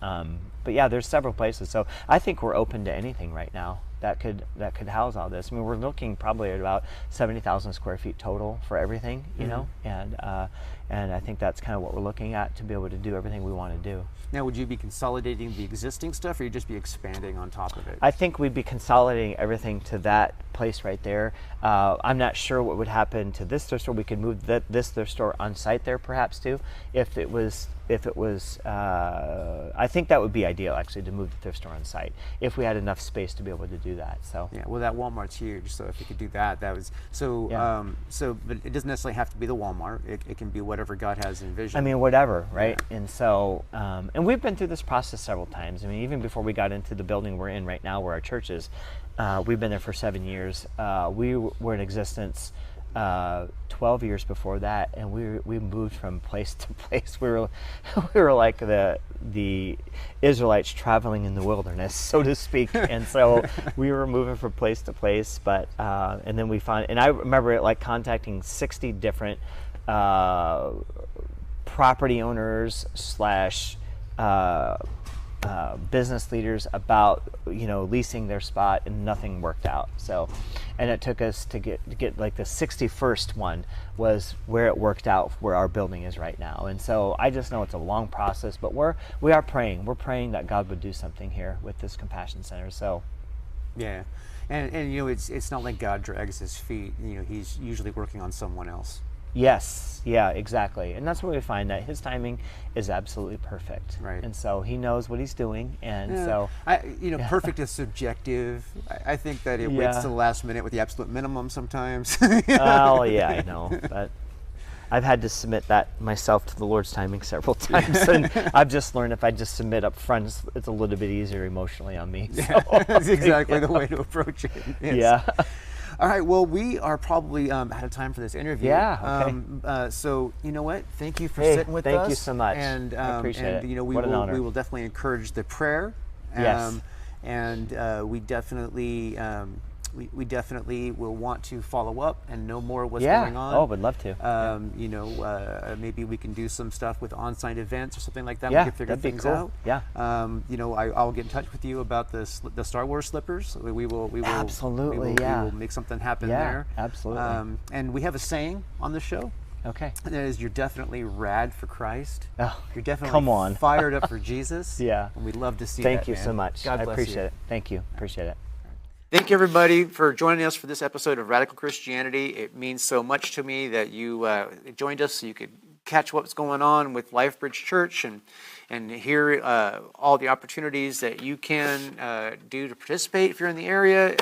yeah, there's several places. So I think we're open to anything right now that could house all this. I mean, we're looking probably at about 70,000 square feet total for everything, you know, and I think that's kind of what we're looking at to be able to do everything we want to do.
Now, would you be consolidating the existing stuff, or you just be expanding on top of it?
I think we'd be consolidating everything to that place right there. I'm not sure what would happen to this thrift store. We could move this thrift store on site there, perhaps too, if it was. I think that would be ideal, actually, to move the thrift store on site if we had enough space to be able to do that. So
yeah, well, that Walmart's huge, so if you could do that, that was so.
Yeah.
But it doesn't necessarily have to be the Walmart. It can be whatever God has envisioned.
I mean, whatever, right?
Yeah.
And so, and we've been through this process several times. I mean, even before we got into the building we're in right now, where our church is, we've been there for 7 years. We were in existence 12 years before that, and we moved from place to place. We were like the Israelites traveling in the wilderness, so to speak. And so we were moving from place to place. But and then we found, and I remember like contacting 60 different property owners / business leaders about leasing their spot, and nothing worked out. So, and it took us to get like the 61st one was where it worked out, where our building is right now. And so I just know it's a long process, but we are praying. We're praying that God would do something here with this Compassion Center. So
yeah, and it's not like God drags his feet. He's usually working on someone else.
Yes, yeah, exactly. And that's where we find that his timing is absolutely perfect.
Right.
And so he knows what he's doing. And so
perfect is subjective. I think that it waits to the last minute with the absolute minimum sometimes.
Oh, yeah, I know. But I've had to submit that myself to the Lord's timing several times. And I've just learned if I just submit up front, it's a little bit easier emotionally on me.
Yeah, so, that's exactly the way to approach it. Yes.
Yeah.
All right, well, we are probably out of time for this interview.
Yeah, okay.
So, you know what? Thank you for sitting with us.
Thank you so much.
And,
I appreciate it.
We
what an honor.
We will definitely encourage the prayer.
Yes.
And we definitely will want to follow up and know more what's going on.
Oh, would love to.
Maybe we can do some stuff with on-site events or something like that.
Yeah,
we can figure
that'd be
things
cool.
out.
Yeah.
I'll get in touch with you about the Star Wars slippers. We will
Absolutely.
we will make something happen there.
Absolutely.
And we have a saying on the show.
Okay.
And that is, you're definitely rad for Christ.
Oh,
you're definitely
come on.
fired up for Jesus.
Yeah.
And we'd love to see
Thank
that,
you
man.
so much.
God
I
bless
appreciate
you.
it. Thank you. Appreciate it.
Thank you, everybody, for joining us for this episode of Radical Christianity. It means so much to me that you joined us so you could catch what's going on with LifeBridge Church and hear all the opportunities that you can do to participate if you're in the area.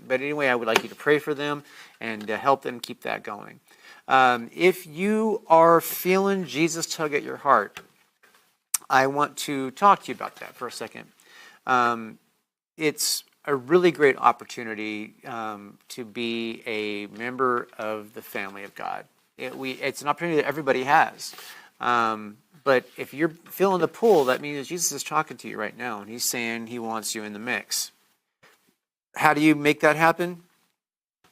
But anyway, I would like you to pray for them and help them keep that going. If you are feeling Jesus tug at your heart, I want to talk to you about that for a second. It's a really great opportunity to be a member of the family of God. It's an opportunity that everybody has. But if you're feeling the pull, that means Jesus is talking to you right now, and he's saying he wants you in the mix. How do you make that happen?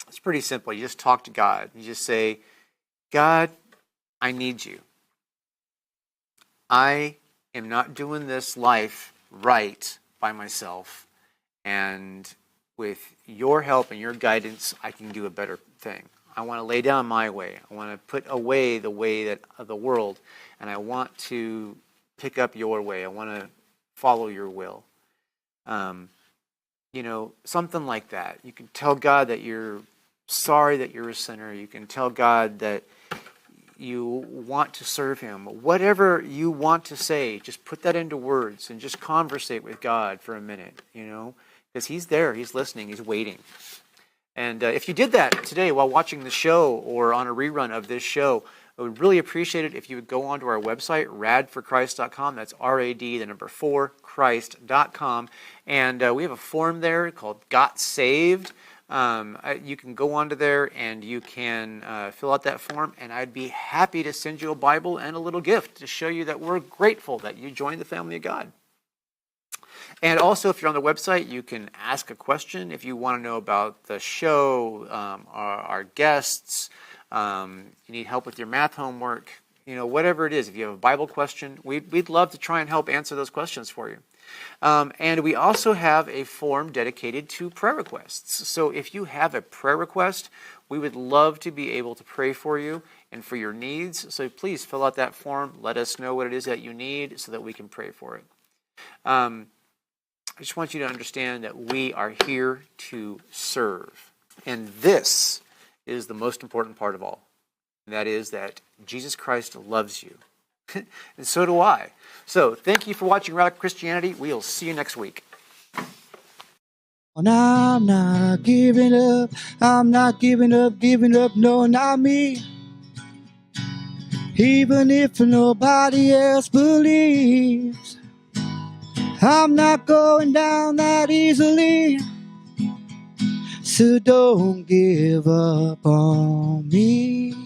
It's pretty simple. You just talk to God. You just say, God, I need you. I am not doing this life right by myself. And with your help and your guidance, I can do a better thing. I want to lay down my way. I want to put away the way of the world, and I want to pick up your way. I want to follow your will. Something like that. You can tell God that you're sorry that you're a sinner. You can tell God that you want to serve him. Whatever you want to say, just put that into words and just conversate with God for a minute, because he's there, he's listening, he's waiting. And if you did that today while watching the show or on a rerun of this show, I would really appreciate it if you would go onto our website, radforchrist.com. That's RAD, 4Christ.com. And we have a form there called Got Saved. You can go onto there and you can fill out that form, and I'd be happy to send you a Bible and a little gift to show you that we're grateful that you joined the family of God. And also, if you're on the website, you can ask a question if you want to know about the show, our guests, you need help with your math homework, whatever it is. If you have a Bible question, we'd love to try and help answer those questions for you. And we also have a form dedicated to prayer requests. So if you have a prayer request, we would love to be able to pray for you and for your needs. So please fill out that form. Let us know what it is that you need so that we can pray for it. I just want you to understand that we are here to serve. And this is the most important part of all. And that is that Jesus Christ loves you. And so do I. So thank you for watching Radical Christianity. We'll see you next week.
And I'm not giving up. I'm not giving up, no, not me. Even if nobody else believes, I'm not going down that easily. So don't give up on me.